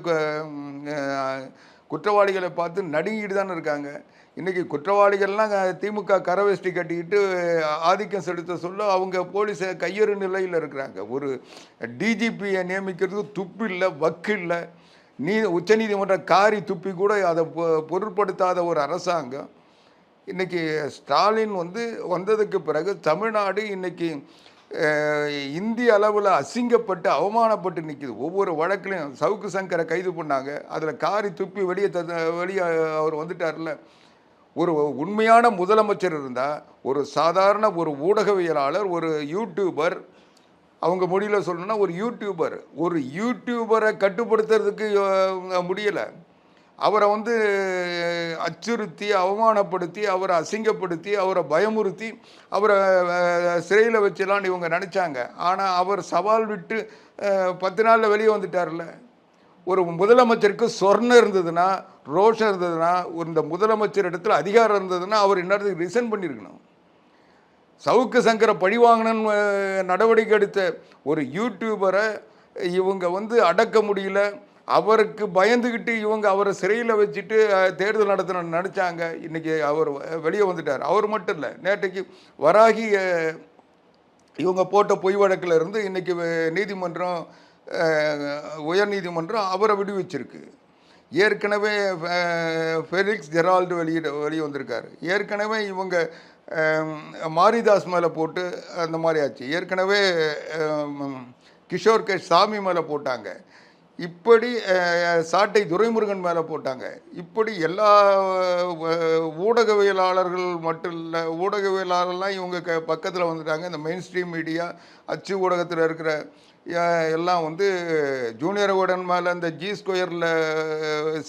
குற்றவாளிகளை பார்த்து நடுங்கிட்டு தானே இருக்காங்க. இன்றைக்கி குற்றவாளிகள்லாம் திமுக கரவேஷ்டி கட்டிக்கிட்டு ஆதிக்கம் செலுத்த சொல்ல அவங்க போலீஸை கையெறு நிலையில் இருக்கிறாங்க. ஒரு டிஜிபியை நியமிக்கிறதுக்கு துப்பு இல்லை, வக்கு இல்லை. உச்சநீதிமன்ற காரி துப்பி கூட அதை பொருட்படுத்தாத ஒரு அரசாங்கம். இன்றைக்கி ஸ்டாலின் வந்து வந்ததுக்கு பிறகு தமிழ்நாடு இன்றைக்கி இந்திய அளவில் அசிங்கப்பட்டு அவமானப்பட்டு நிற்கிது. ஒவ்வொரு வழக்கிலையும் சவுக்கு சங்கரை கைது பண்ணாங்க, அதில் காரி துப்பி வெளியே அவர் வந்துட்டார்ல. ஒரு உண்மையான முதலமைச்சர் இருந்தால் ஒரு சாதாரண ஒரு ஊடகவியலாளர், ஒரு யூடியூபர், அவங்க மொழியில் சொல்லணும்னா ஒரு யூடியூபரை கட்டுப்படுத்துறதுக்கு முடியலை. அவரை வந்து அச்சுறுத்தி, அவமானப்படுத்தி, அவரை அசிங்கப்படுத்தி, அவரை பயமுறுத்தி, அவரை சிறையில் வச்சலான்னு இவங்க நினச்சாங்க. ஆனால் அவர் சவால் விட்டு 10 நாளில் வெளியே வந்துட்டார்ல. ஒரு முதலமைச்சருக்கு சொர்ணம் இருந்ததுன்னா, ரோஷம் இருந்ததுன்னா, இந்த முதலமைச்சர் இடத்துல அதிகாரம் இருந்ததுன்னா அவர் இன்னத்துக்கு ரிசைன் பண்ணியிருக்கணும். சவுக்கு சங்கரை பழிவாங்கணும்னு நடவடிக்கை எடுத்த ஒரு யூடியூபரை இவங்க வந்து அடக்க முடியல. அவருக்கு பயந்துக்கிட்டு இவங்க அவரை சிறையில் வச்சுட்டு தேர்தல் நடத்தணும்னு நினச்சாங்க. இன்றைக்கி அவர் வெளியே வந்துட்டார். அவர் மட்டும் இல்லை, நேற்றைக்கு வராகி இவங்க போட்ட பொய் வழக்கில் இருந்து இன்றைக்கி நீதிமன்றம், உயர்நீதிமன்றம் அவரை விடுவிச்சிருக்கு. ஏற்கனவே ஃபெலிக்ஸ் ஜெரால்டு வெளியே வந்திருக்காரு. ஏற்கனவே இவங்க மாரிதாஸ் மேலே போட்டு அந்த மாதிரி ஆச்சு. ஏற்கனவே கிஷோர் சாமி மேலே போட்டாங்க. இப்படி சாட்டை துரைமுருகன் மேலே போட்டாங்க. இப்படி எல்லா ஊடகவியலாளர்கள் மட்டும் இல்லை, ஊடகவியலாளர்லாம் இவங்க பக்கத்தில் வந்துட்டாங்க. இந்த மெயின் ஸ்ட்ரீம் மீடியா, அச்சு ஊடகத்தில் இருக்கிற எல்லாம் வந்து ஜூனியர் உடன் மேலே இந்த G2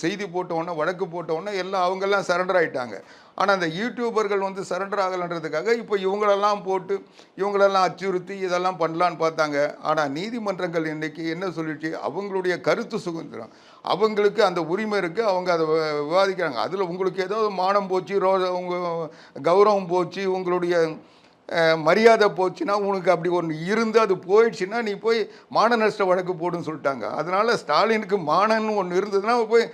செய்தி போட்டவுடனே, வழக்கு போட்டவுடனே எல்லாம் அவங்கெல்லாம் சரண்டர் ஆகிட்டாங்க. ஆனால் அந்த யூடியூபர்கள் வந்து சரண்டர் ஆகலைன்றதுக்காக இப்போ இவங்களெல்லாம் போட்டு இவங்களெல்லாம் அச்சுறுத்தி இதெல்லாம் பண்ணலான்னு பார்த்தாங்க. ஆனால் நீதிமன்றங்கள் இன்றைக்கி என்ன சொல்லிடுச்சு? அவங்களுடைய கருத்து சுதந்திரம், அவங்களுக்கு அந்த உரிமை இருக்குது, அவங்க அதை விவாதிக்கிறாங்க. அதில் உங்களுக்கு ஏதாவது மானம் போச்சு, உங்கள் கௌரவம் போச்சு, உங்களுடைய மரியாதை போச்சுன்னா, உனக்கு அப்படி ஒன்று இருந்து அது போயிடுச்சுன்னா நீ போய் மான நஷ்ட வழக்கு போடுன்னு சொல்லிட்டாங்க. அதனால் ஸ்டாலினுக்கு மானன்னு ஒன்று இருந்ததுன்னா போய்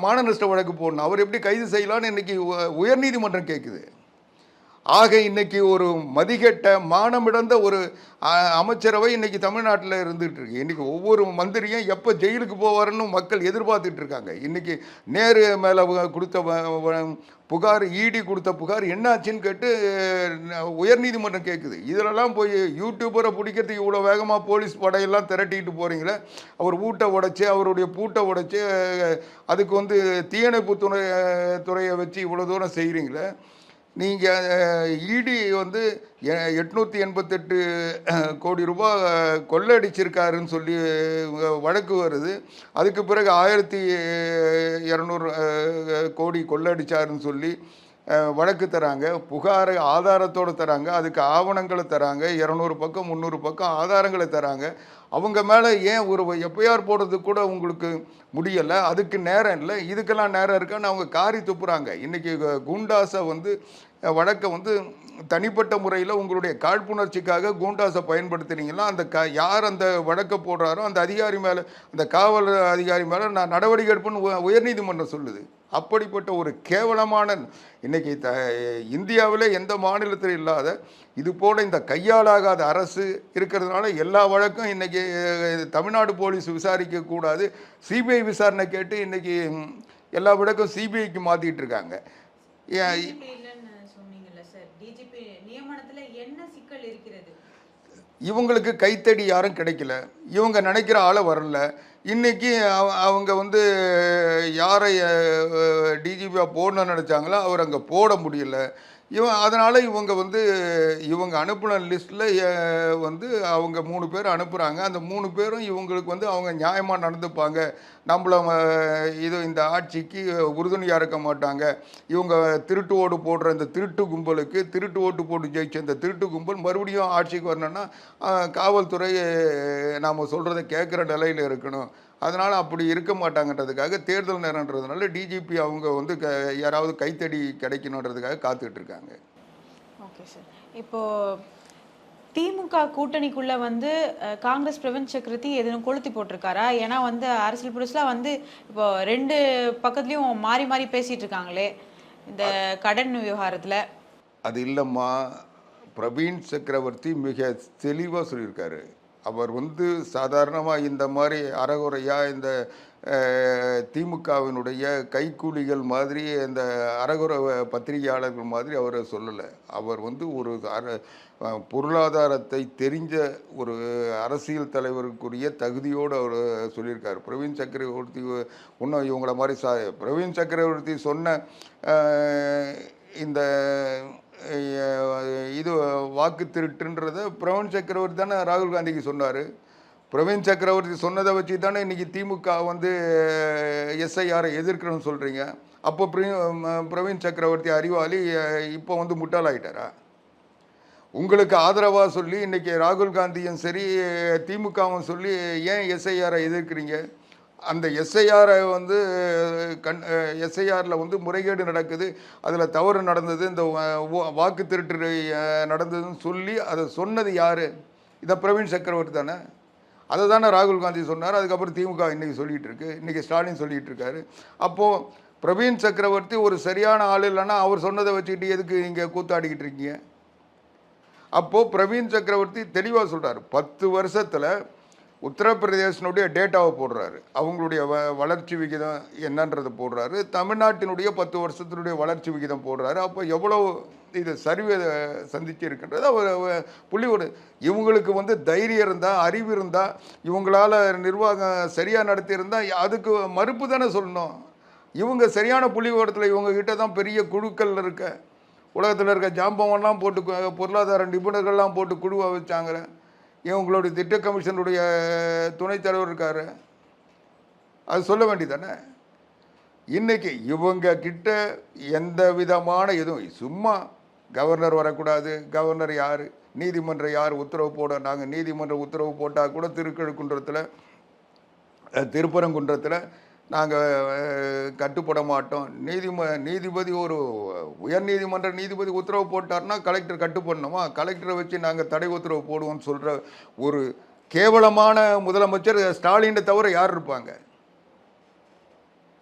மான நஷ்ட வழக்கு போடணும். அவர் எப்படி கைது செய்யலான்னு இன்றைக்கி உயர்நீதிமன்றம் கேட்குது. ஆக இன்னைக்கு ஒரு மதிகெட்ட மானமிழந்த ஒரு அமைச்சரவை இன்னைக்கு தமிழ்நாட்டில் இருந்துகிட்டு இருக்கு. இன்னைக்கு ஒவ்வொரு மந்திரியும் எப்போ ஜெயிலுக்கு போவாருன்னு மக்கள் எதிர்பார்த்துட்டு இருக்காங்க. இன்னைக்கு நேரு மேலே கொடுத்த புகார், இடி கொடுத்த புகார் என்னாச்சுன்னு கேட்டு உயர்நீதிமன்றம் கேட்குது. இதிலெல்லாம் போய் யூடியூபரை பிடிக்கிறதுக்கு இவ்வளோ வேகமாக போலீஸ் படையெல்லாம் திரட்டிட்டு போகிறீங்களே, அவர் வீட்டை உடைச்சி அவருடைய பூட்டை உடைச்சி அதுக்கு தீயணைப்பு துறையை வச்சு இவ்வளோ தூரம் செய்கிறீங்களே. நீங்கள் இடி 888 கோடி ரூபாய் கொள்ளையடிச்சிருக்காருன்னு சொல்லி வழக்கு வருது. அதுக்கு பிறகு 1200 கோடி கொள்ளையடிச்சாருன்னு சொல்லி வழக்கு தராங்க. புகாரை ஆதாரத்தோடு தராங்க, அதுக்கு ஆவணங்களை தராங்க, 200 பக்கம் 300 பக்கம் ஆதாரங்களை தராங்க. அவங்க மேலே ஏன் ஒரு எஃப்ஐஆர் போடுறதுக்கு கூட உங்களுக்கு முடியலை? அதுக்கு நேரம் இல்லை, இதுக்கெல்லாம் நேரம் இருக்கான்னு அவங்க காரி துப்புறாங்க. இன்றைக்கி குண்டாஸை வழக்கை தனிப்பட்ட முறையில் உங்களுடைய காழ்ப்புணர்ச்சிக்காக குண்டாஸை பயன்படுத்துனீங்கன்னா யார் அந்த வழக்கை போடுறாரோ அந்த அதிகாரி மேலே, அந்த காவல் அதிகாரி மேலே நான் நடவடிக்கை எடுப்பேன்னு உயர்நீதிமன்றம் சொல்லுது. அப்படிப்பட்ட ஒரு கேவலமான இன்றைக்கி இந்தியாவில் எந்த மாநிலத்தில் இல்லாத இது போல் இந்த கையாளாகாத அரசு இருக்கிறதுனால எல்லா வழக்கும் இன்றைக்கி தமிழ்நாடு போலீஸ் விசாரிக்கக்கூடாது, சிபிஐ விசாரணை கேட்டு இன்றைக்கி எல்லா வழக்கும் சிபிஐக்கு மாற்றிட்டு இருக்காங்க. இவங்களுக்கு கைத்தடி யாரும் கிடைக்கல, இவங்க நினைக்கிற ஆளை வரல. இன்றைக்கி அவங்க யாரை டிஜிபியாக போடணும்னு நினச்சாங்களோ அவர் அங்கே போட முடியல. அதனால் இவங்க அனுப்பின லிஸ்ட்டில் அவங்க 3 பேர் அனுப்புகிறாங்க. அந்த 3 பேரும் இவங்களுக்கு அவங்க நியாயமாக நடந்துப்பாங்க, நம்மள இந்த ஆட்சிக்கு உறுதுணையாக இருக்க மாட்டாங்க. இவங்க திருட்டு ஓடு போடுற இந்த திருட்டு கும்பலுக்கு, திருட்டு ஓட்டு போட்டு ஜெயிச்ச இந்த திருட்டு கும்பல் மறுபடியும் ஆட்சிக்கு வரணும்னா காவல்துறை நாம் சொல்கிறத கேட்குற நிலையில் இருக்கணும். அதனால் அப்படி இருக்க மாட்டாங்கன்றதுக்காக தேர்தல் நேரன்றதுனால டிஜிபி அவங்க யாராவது கைத்தடி கிடைக்கணுன்றதுக்காக காத்துக்கிட்டு இருக்காங்க. ஓகே சார், இப்போது திமுக கூட்டணிக்குள்ளே காங்கிரஸ் பிரவீன் சக்கரவர்த்தி எதுவும் கொளுத்தி போட்டிருக்காரா? ஏன்னா அரசியல் புதுசில் இப்போ 2 பக்கத்துலேயும் மாறி மாறி பேசிகிட்டு இருக்காங்களே இந்த கடன் விவகாரத்தில். அது இல்லைம்மா, பிரவீன் சக்கரவர்த்தி மிக தெளிவாக சொல்லியிருக்காரு. அவர் சாதாரணமாக இந்த மாதிரி அறகுறையாக இந்த திமுகவினுடைய கைக்கூலிகள் மாதிரி இந்த அறகுறை பத்திரிகையாளர்கள் மாதிரி அவர் சொல்லலை. அவர் ஒரு பொருளாதாரத்தை தெரிஞ்ச ஒரு அரசியல் தலைவருக்குரிய தகுதியோடு அவர் சொல்லியிருக்கார். பிரவீன் சக்கரவர்த்தி இன்னும் இவங்கள மாதிரி பிரவீன் சக்கரவர்த்தி சொன்ன இந்த இது வாக்கு திருட்டுன்றதை பிரவீன் சக்கரவர்த்தி தானே ராகுல் காந்திக்கு சொன்னார். பிரவீன் சக்கரவர்த்தி சொன்னதை வச்சு தானே இன்றைக்கி திமுக எஸ்ஐஆரை எதிர்க்கணும்னு சொல்கிறீங்க. அப்போ பிரவீன் சக்கரவர்த்தி அறிவாளி, இப்போ முட்டாளாயிட்டாரா? உங்களுக்கு ஆதரவாக சொல்லி இன்றைக்கி ராகுல் காந்தியும் சரி திமுகவும் சொல்லி ஏன் எஸ்ஐஆரை எதிர்க்கிறீங்க? அந்த எஸ்ஐஆரை எஸ்ஐஆரில் முறைகேடு நடக்குது, அதில் தவறு நடந்தது, இந்த வாக்கு திருட்டு நடந்ததுன்னு சொல்லி அதை சொன்னது யார்? இதை பிரவீன் சக்கரவர்த்தி தானே. அதை தானே ராகுல் காந்தி சொன்னார். அதுக்கப்புறம் திமுக இன்றைக்கி சொல்லிகிட்டு இருக்கு, இன்றைக்கி ஸ்டாலின் சொல்லிகிட்டு இருக்காரு. அப்போது பிரவீன் சக்கரவர்த்தி ஒரு சரியான ஆள் இல்லைன்னா அவர் சொன்னதை வச்சுக்கிட்டு எதுக்கு நீங்கள் கூத்தாடிக்கிட்டு இருக்கீங்க? அப்போது பிரவீன் சக்கரவர்த்தி தெளிவாக சொல்கிறார். 10 வருஷத்தில் உத்தரப்பிரதேசனுடைய டேட்டாவை போடுறாரு, அவங்களுடைய வளர்ச்சி விகிதம் என்னன்றது போடுறாரு, தமிழ்நாட்டினுடைய 10 வருஷத்தினுடைய வளர்ச்சி விகிதம் போடுறாரு. அப்போ எவ்வளோ இது சரிவை சந்திச்சு இருக்கின்றது அவர் புள்ளியோடு. இவங்களுக்கு தைரியம் இருந்தால், அறிவு இருந்தால், இவங்களால் நிர்வாகம் சரியாக நடத்தியிருந்தால் அதுக்கு மறுப்பு தானே சொல்லணும். இவங்க சரியான புள்ளிவிவரத்தில் இவங்ககிட்ட தான் பெரிய குழுக்கள் இருக்க, உலகத்தில் இருக்க ஜாம்பவன்லாம் போட்டு பொருளாதார நிபுணர்கள்லாம் போட்டு குழுவாக வச்சாங்க. இவங்களுடைய திட்ட கமிஷனுடைய துணைத் தலைவர் இருக்கார், அது சொல்ல வேண்டியதானே. இன்றைக்கி இவங்க கிட்ட எந்த விதமான எதுவும் சும்மா கவர்னர் வரக்கூடாது, கவர்னர் யார், நீதிமன்றம் யார் உத்தரவு போட, நாங்கள் நீதிமன்ற உத்தரவு போட்டால் கூட திருக்கழுக்குன்றத்தில் திருப்பரங்குன்றத்தில் நாங்கள் கட்டுப்பட மாட்டோம். நீதிபதி ஒரு உயர் நீதிமன்ற நீதிபதி உத்தரவு போட்டார்னா கலெக்டர் கட்டுப்படணுமா? கலெக்டரை வச்சு நாங்கள் தடை உத்தரவு போடுவோம்னு சொல்கிற ஒரு கேவலமான முதலமைச்சர் ஸ்டாலினை தவிர யார் இருப்பாங்க?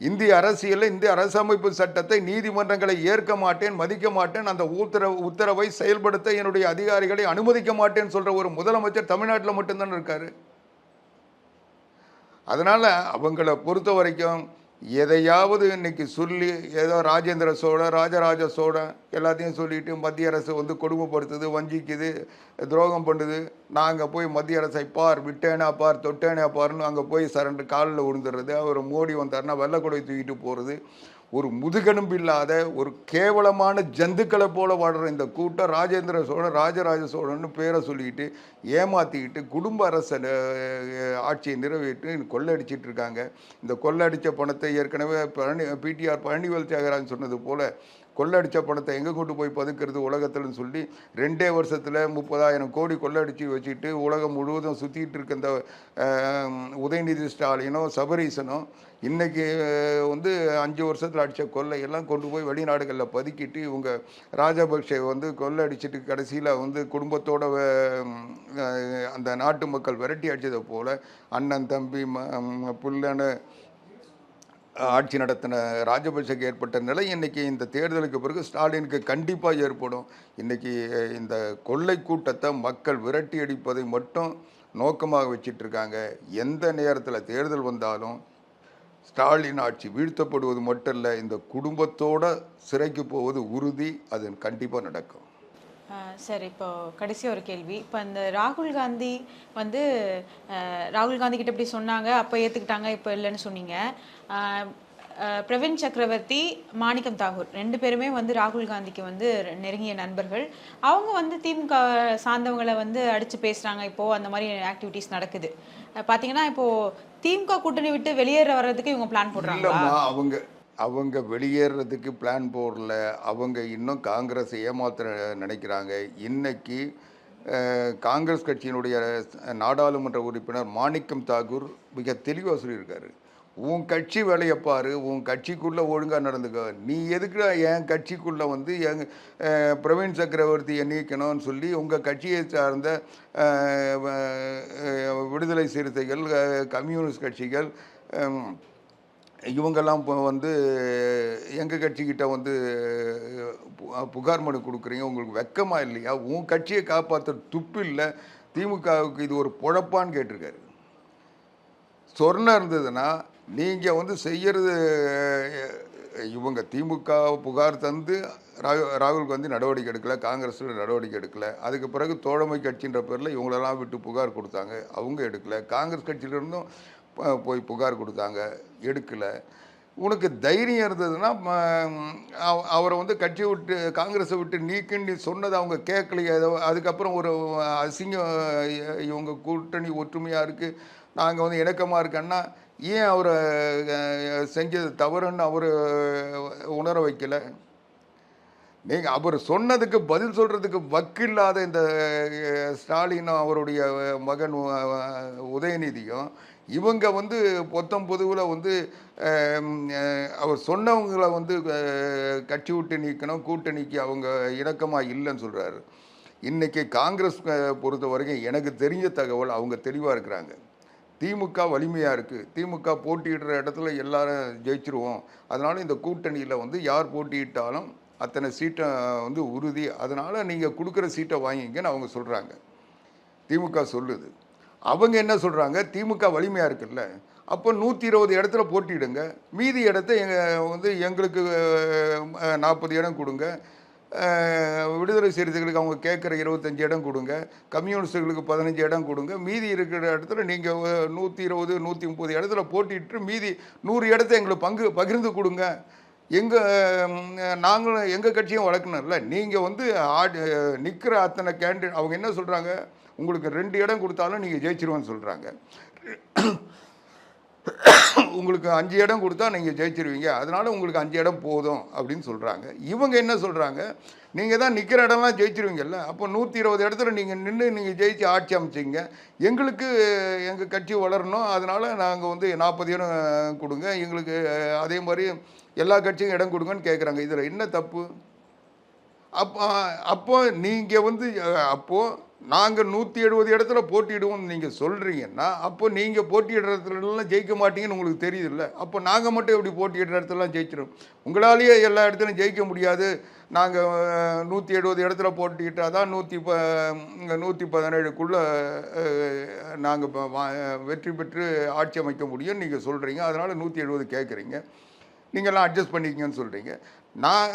இந்திய அரசியலில் இந்திய அரசமைப்பு சட்டத்தை நீதிமன்றங்களை ஏற்க மாட்டேன், மதிக்க மாட்டேன், அந்த உத்தரவை செயல்படுத்த என்னுடைய அதிகாரிகளை அனுமதிக்க மாட்டேன்னு சொல்ற ஒரு முதலமைச்சர் தமிழ்நாட்டில் மட்டும்தான் இருக்காரு. அதனால அவங்கள பொறுத்த வரைக்கும் எதையாவது இன்னைக்கு சொல்லி ஏதோ ராஜேந்திர சோழன், ராஜராஜ சோழன் எல்லாத்தையும் சொல்லிட்டு மத்திய அரசு வந்து கொடுமைப்படுத்துது, வஞ்சிக்குது, துரோகம் பண்ணுது. நாங்கள் போய் மத்திய அரசை பார், விட்டேனா பார், தொட்டேனா பார்னு அங்கே போய் சரண்டு காலில் விழுந்துடுறது. அவர் மோடி வந்தார்னா வெள்ளக்குடை தூக்கிட்டு போகிறது. ஒரு முதுகெலும்பு இல்லாத ஒரு கேவலமான ஜந்துக்களை போல வாழ்கிற இந்த கூட்டம் ராஜேந்திர சோழன், ராஜராஜ சோழன்னு பேரை சொல்லிக்கிட்டு ஏமாற்றிக்கிட்டு குடும்ப அரச ஆட்சியை நிறைவேற்றி கொள்ளடிச்சிட்டு இருக்காங்க. இந்த கொள்ளடித்த பணத்தை ஏற்கனவே பிடிஆர் பழனிவேல் தியாகராஜன் சொன்னது போல கொள்ளடித்த பணத்தை எங்கே கொண்டு போய் பதுக்கிறது உலகத்தில்னு சொல்லி 2 வருஷத்தில் 30,000 கோடி கொள்ளடிச்சு வச்சுட்டு உலகம் முழுவதும் சுற்றிட்டு இருக்க இந்த உதயநிதி ஸ்டாலினும் சபரீசனும் இன்றைக்கி வந்து 5 வருஷத்தில் அடித்த கொள்ளையெல்லாம் கொண்டு போய் வெளிநாடுகளில் பதுக்கிட்டு இவங்க ராஜபக்ஷே வந்து கொள்ளை அடிச்சுட்டு கடைசியில் வந்து குடும்பத்தோட அந்த நாட்டு மக்கள் விரட்டி அடித்ததை போல் அண்ணன் தம்பி புல்லன்னு ஆட்சி நடத்தின ராஜபக்சேக்கு ஏற்பட்ட நிலை இன்னைக்கு இந்த தேர்தலுக்கு பிறகு ஸ்டாலினுக்கு கண்டிப்பாக ஏற்படும். இன்னைக்கு இந்த கொள்ளை கூட்டத்தை மக்கள் விரட்டி அடிப்பதை மட்டும் நோக்கமாக வச்சிட்டு இருக்காங்க. எந்த நேரத்தில் தேர்தல் வந்தாலும் ஸ்டாலின் ஆட்சி வீழ்த்தப்படுவது மட்டும் இல்லை, இந்த குடும்பத்தோட சிறைக்கு போவது உறுதி. அது கண்டிப்பாக நடக்கும். சரி, இப்போ கடைசி ஒரு கேள்வி. இப்போ இந்த ராகுல் காந்தி வந்து ராகுல் காந்தி கிட்ட இப்படி சொன்னாங்க, அப்போ ஏற்றுக்கிட்டாங்க, இப்போ இல்லைன்னு சொன்னீங்க. பிரவீன் சக்கரவர்த்தி, மாணிக்கம் தாகூர் 2 பேருமே வந்து ராகுல் காந்திக்கு வந்து நெருங்கிய நண்பர்கள். அவங்க வந்து திமுக சார்ந்தவங்களை வந்து அடித்து பேசுகிறாங்க. இப்போது அந்த மாதிரி ஆக்டிவிட்டீஸ் நடக்குது. பார்த்தீங்கன்னா இப்போது திமுக கூட்டணி விட்டு வெளியேற வர்றதுக்கு இவங்க பிளான் போடுறாங்க. அவங்க வெளியேறதுக்கு பிளான் போடல. அவங்க இன்னும் காங்கிரஸ் ஏமாற்ற நினைக்கிறாங்க. இன்னைக்கு காங்கிரஸ் கட்சியினுடைய நாடாளுமன்ற உறுப்பினர் மாணிக்கம் தாகூர் மிக தெளிவாக சொல்லியிருக்காரு. உன் கட்சி வேலையை பாரு, உன் கட்சிக்குள்ளே ஒழுங்காக நடந்துக்க. நீ எதுக்கு என் கட்சிக்குள்ளே வந்து பிரவீன் சக்கரவர்த்தியை நீக்கணும்னு சொல்லி உங்கள் கட்சியை சார்ந்த விடுதலை சிறுத்தைகள், கம்யூனிஸ்ட் கட்சிகள் இவங்கெல்லாம் வந்து எங்கள் கட்சிக்கிட்ட வந்து புகார் மனு கொடுக்குறீங்க, உங்களுக்கு வெக்கமாக இல்லையா? உன் கட்சியை காப்பாற்ற துப்பு இல்லை, திமுகவுக்கு இது ஒரு பொழப்பான்னு கேட்டிருக்காரு. சொர்ணம் இருந்ததுன்னா நீங்கள் வந்து செய்கிறது, இவங்க திமுக புகார் தந்து ராகுல் காந்தி நடவடிக்கை எடுக்கலை, காங்கிரஸில் நடவடிக்கை எடுக்கலை. அதுக்கு பிறகு தோழமை கட்சின்ற பேரில் இவங்களெல்லாம் விட்டு புகார் கொடுத்தாங்க, அவங்க எடுக்கலை. காங்கிரஸ் கட்சியிலிருந்தும் போய் புகார் கொடுத்தாங்க, எடுக்கலை. உனக்கு தைரியம் இருந்ததுன்னா அவரை வந்து கட்சியை விட்டு காங்கிரஸை விட்டு நீக்குன்னு சொன்னதை அவங்க கேட்கலையே. அதுக்கப்புறம் ஒரு அசிங்கம், இவங்க கூட்டணி ஒற்றுமையாக இருக்குது, நாங்கள் வந்து இணக்கமாக இருக்கேன்னா ஏன் அவரை செஞ்சது தவறுன்னு அவர் உணர வைக்கலை? நீங்கள் அவர் சொன்னதுக்கு பதில் சொல்கிறதுக்கு வக்கில்லாத இந்த ஸ்டாலினும் அவருடைய மகன் உதயநிதியும் இவங்க வந்து பொதுவில் வந்து அவர் சொன்னவங்களை வந்து கட்சி விட்டு நீக்கணும், கூட்டணிக்கு அவங்க இணக்கமாக இல்லைன்னு சொல்கிறாரு. இன்றைக்கி காங்கிரஸ் பொறுத்த வரைக்கும் எனக்கு தெரிஞ்ச தகவல் அவங்க தெளிவாக இருக்கிறாங்க. திமுக வலிமையாக இருக்குது, திமுக போட்டியிடுற இடத்துல எல்லாரும் ஜெயிச்சிருவோம், அதனால் இந்த கூட்டணியில் வந்து யார் போட்டியிட்டாலும் அத்தனை சீட்டை வந்து உறுதி, அதனால் நீங்கள் கொடுக்குற சீட்டை வாங்கிங்கன்னு அவங்க சொல்கிறாங்க. திமுக சொல்லுது. அவங்க என்ன சொல்கிறாங்க, திமுக வலிமையாக இருக்குல்ல, அப்போ 120 இடத்துல போட்டியிடுங்க, மீதி இடத்த வந்து எங்களுக்கு 40 இடம் கொடுங்க, விடுதலை சிறுத்தைகளுக்கு அவங்க கேட்குற 25 இடம் கொடுங்க, கம்யூனிஸ்டுகளுக்கு 15 இடம் கொடுங்க, மீதி இருக்கிற இடத்துல நீங்கள் 120 130 இடத்துல போட்டிட்டு மீதி 100 இடத்த எங்களுக்கு பகிர்ந்து கொடுங்க. நாங்களும் எங்கள் கட்சியும் வளர்க்கணும்ல. நீங்கள் வந்து நிற்கிற அத்தனை கேண்டிடேட் அவங்க என்ன சொல்கிறாங்க, உங்களுக்கு 2 இடம் கொடுத்தாலும் நீங்கள் ஜெயிச்சிருவோன்னு சொல்கிறாங்க. உங்களுக்கு 5 இடம் கொடுத்தா நீங்கள் ஜெயிச்சிருவீங்க, அதனால் உங்களுக்கு 5 இடம் போதும் அப்படின்னு சொல்கிறாங்க. இவங்க என்ன சொல்கிறாங்க, நீங்கள் தான் நிற்கிற இடம்லாம் ஜெயிச்சிருவீங்கல்ல, அப்போ 120 இடத்துல நீங்கள் நின்று நீங்கள் ஜெயிச்சு ஆட்சி அமைச்சிங்க, எங்களுக்கு எங்கள் கட்சி வளரணும், அதனால் நாங்கள் வந்து 40 இடம் கொடுங்க, எங்களுக்கு அதே மாதிரி எல்லா கட்சியும் இடம் கொடுங்கன்னு கேட்குறாங்க. இதில் என்ன தப்பு? அப்போ நீங்கள் வந்து அப்போது நாங்கள் 170 இடத்துல போட்டியிடுவோம்னு நீங்கள் சொல்கிறீங்கன்னா அப்போ நீங்கள் போட்டியிடுற இடத்துலலாம் ஜெயிக்க மாட்டீங்கன்னு உங்களுக்கு தெரியுதுல்ல. அப்போ நாங்கள் மட்டும் எப்படி போட்டியிடுற இடத்துலலாம் ஜெயிச்சிடும்? உங்களாலேயே எல்லா இடத்துலையும் ஜெயிக்க முடியாது. நாங்கள் 170 இடத்துல போட்டிக்கிட்டால் தான் 117க்குள்ளே நாங்கள் வெற்றி பெற்று ஆட்சி அமைக்க முடியும்னு நீங்கள் சொல்கிறீங்க. அதனால் 170 கேட்குறீங்க. நீங்கள்லாம் அட்ஜஸ்ட் பண்ணிக்கிங்கன்னு சொல்கிறீங்க. நான்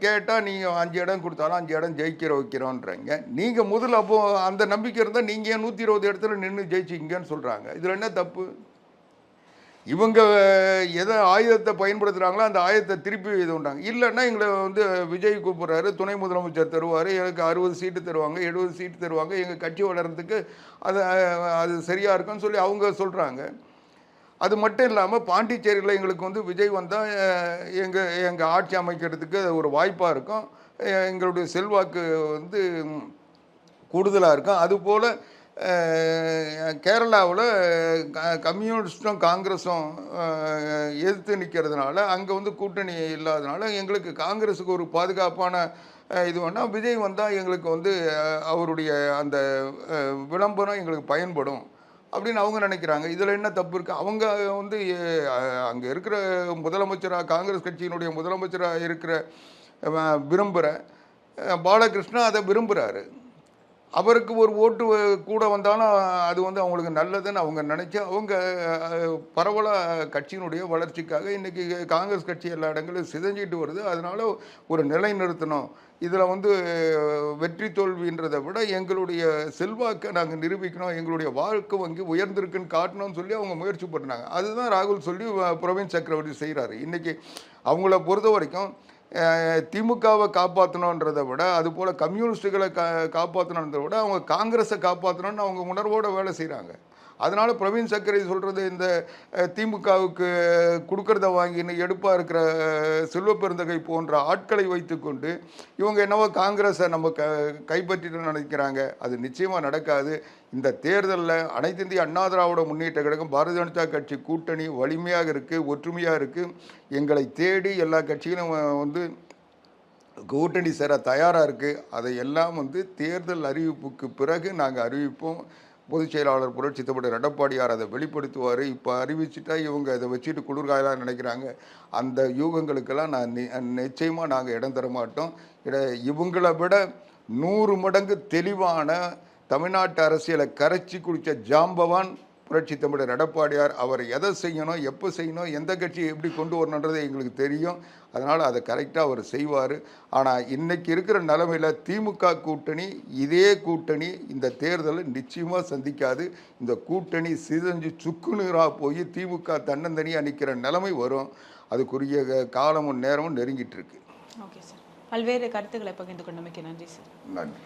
கேட்டால் நீங்கள் 5 இடம் கொடுத்தாலும் 5 இடம் வைக்கிறோன்றீங்க. நீங்கள் முதல்ல அப்போது அந்த நம்பிக்கை இருந்தால் நீங்கள் ஏன் 120 இடத்துல நின்று ஜெயிச்சிங்கன்னு சொல்கிறாங்க. இதில் என்ன தப்பு? இவங்க எதை ஆயுதத்தை பயன்படுத்துகிறாங்களோ அந்த ஆயுதத்தை திருப்பி இது உண்டாங்க. இல்லைன்னா எங்களை வந்து விஜய் கூப்பிட்றாரு, துணை முதலமைச்சர் தருவார், எனக்கு 60 சீட்டு தருவாங்க, 70 சீட்டு தருவாங்க, எங்கள் கட்சி வளர்கிறதுக்கு அது சரியாக இருக்குன்னு சொல்லி அவங்க சொல்கிறாங்க. அது மட்டும் இல்லாமல் பாண்டிச்சேரியில் எங்களுக்கு வந்து விஜய் வந்தால் எங்கள் ஆட்சி அமைக்கிறதுக்கு ஒரு வாய்ப்பாக இருக்கும். எங்களுடைய செல்வாக்கு வந்து கூடுதலாக இருக்கும். அதுபோல் கேரளாவில் கம்யூனிஸ்டும் காங்கிரஸும் எதிர்த்து நிற்கிறதுனால அங்கே வந்து கூட்டணி இல்லாதனால எங்களுக்கு காங்கிரஸுக்கு ஒரு பாதுகாப்பான இது வேணால் விஜய் வந்தால் எங்களுக்கு வந்து அவருடைய அந்த விளம்பரம் எங்களுக்கு பயன்படும் அப்படின்னு அவங்க நினைக்கிறாங்க. இதில் என்ன தப்பு இருக்குது? அவங்க வந்து அங்கே இருக்கிற முதலமைச்சராக, காங்கிரஸ் கட்சியினுடைய முதலமைச்சராக இருக்கிற விரும்புகிற பாலகிருஷ்ணா அதை விரும்புகிறாரு. அவருக்கு ஒரு ஓட்டு கூட வந்தாலும் அது வந்து அவங்களுக்கு நல்லதுன்னு அவங்க நினச்சி அவங்க பரவலாக கட்சியினுடைய வளர்ச்சிக்காக இன்றைக்கி காங்கிரஸ் கட்சி எல்லா இடங்களும் சிதைஞ்சிட்டு வருது. அதனால் ஒரு நிலை நிறுத்தணும். இதில் வந்து வெற்றி தோல்வின்றதை விட எங்களுடைய செல்வாக்கை நாங்கள் நிரூபிக்கணும், எங்களுடைய வாழ்க்கை வங்கி உயர்ந்திருக்குன்னு காட்டணும்னு சொல்லி அவங்க முயற்சி பண்ணாங்க. அதுதான் ராகுல் சொல்லி பிரவீன் சக்கரவர்த்தி செய்கிறாரு. இன்றைக்கி அவங்கள பொறுத்த வரைக்கும் திமுகவை காப்பாற்றணுன்றதை விட, அதுபோல் கம்யூனிஸ்டுகளை காப்பாற்றணுன்றதை விட அவங்க காங்கிரஸை காப்பாற்றணும்னு அவங்க உணர்வோடு வேலை செய்கிறாங்க. அதனால் பிரவீன் சக்கரவர்த்தி சொல்கிறது இந்த திமுகவுக்கு கொடுக்கறத வாங்கின்னு எடுப்பாக இருக்கிற செல்வ பெருந்தகை போன்ற ஆட்களை வைத்துக்கொண்டு இவங்க என்னவோ காங்கிரஸை நம்ம கைப்பற்றிட்டு நினைக்கிறாங்க. அது நிச்சயமாக நடக்காது. இந்த தேர்தலில் அனைத்து இந்திய அண்ணா திராவிட முன்னேற்ற கழகம் பாரதிய ஜனதா கட்சி கூட்டணி வலிமையாக இருக்குது, ஒற்றுமையாக இருக்குது. எங்களை தேடி எல்லா கட்சிகளும் வந்து கூட்டணி சேர தயாராக இருக்குது. அதையெல்லாம் வந்து தேர்தல் அறிவிப்புக்கு பிறகு நாங்கள் அறிவிப்போம். பொதுச் செயலாளர் புரட்சி தமிழர் எடப்பாடியார் அதை வெளிப்படுத்துவார். இப்போ அறிவிச்சுட்டா இவங்க அதை வச்சுட்டு குளிர்காயலாம் நினைக்கிறாங்க. அந்த யூகங்களுக்கெல்லாம் நிச்சயமாக நாங்கள் இடம் தர மாட்டோம். இவங்களை விட 100 மடங்கு தெளிவான தமிழ்நாட்டு அரசியலை கரைச்சி குடித்த ஜாம்பவான் புரட்சி தமிழர் எடப்பாடியார். அவர் எதை செய்யணும், எப்போ செய்யணும், எந்த கட்சியை எப்படி கொண்டு வரணுன்றது எங்களுக்கு தெரியும். அதனால் அதை கரெக்டாக அவர் செய்வார். ஆனால் இன்றைக்கி இருக்கிற நிலைமையில் திமுக கூட்டணி, இதே கூட்டணி இந்த தேர்தலை நிச்சயமாக சந்திக்காது. இந்த கூட்டணி சிதைஞ்சு சுக்குநீராக போய் திமுக தன்னந்தனியாக நிற்கிற நிலைமை வரும். அதுக்குரிய காலமும் நேரமும் நெருங்கிட்டு இருக்கு. ஓகே சார், பல்வேறு கருத்துக்களை பகிர்ந்து கொண்டமைக்கு நன்றி சார். நன்றி.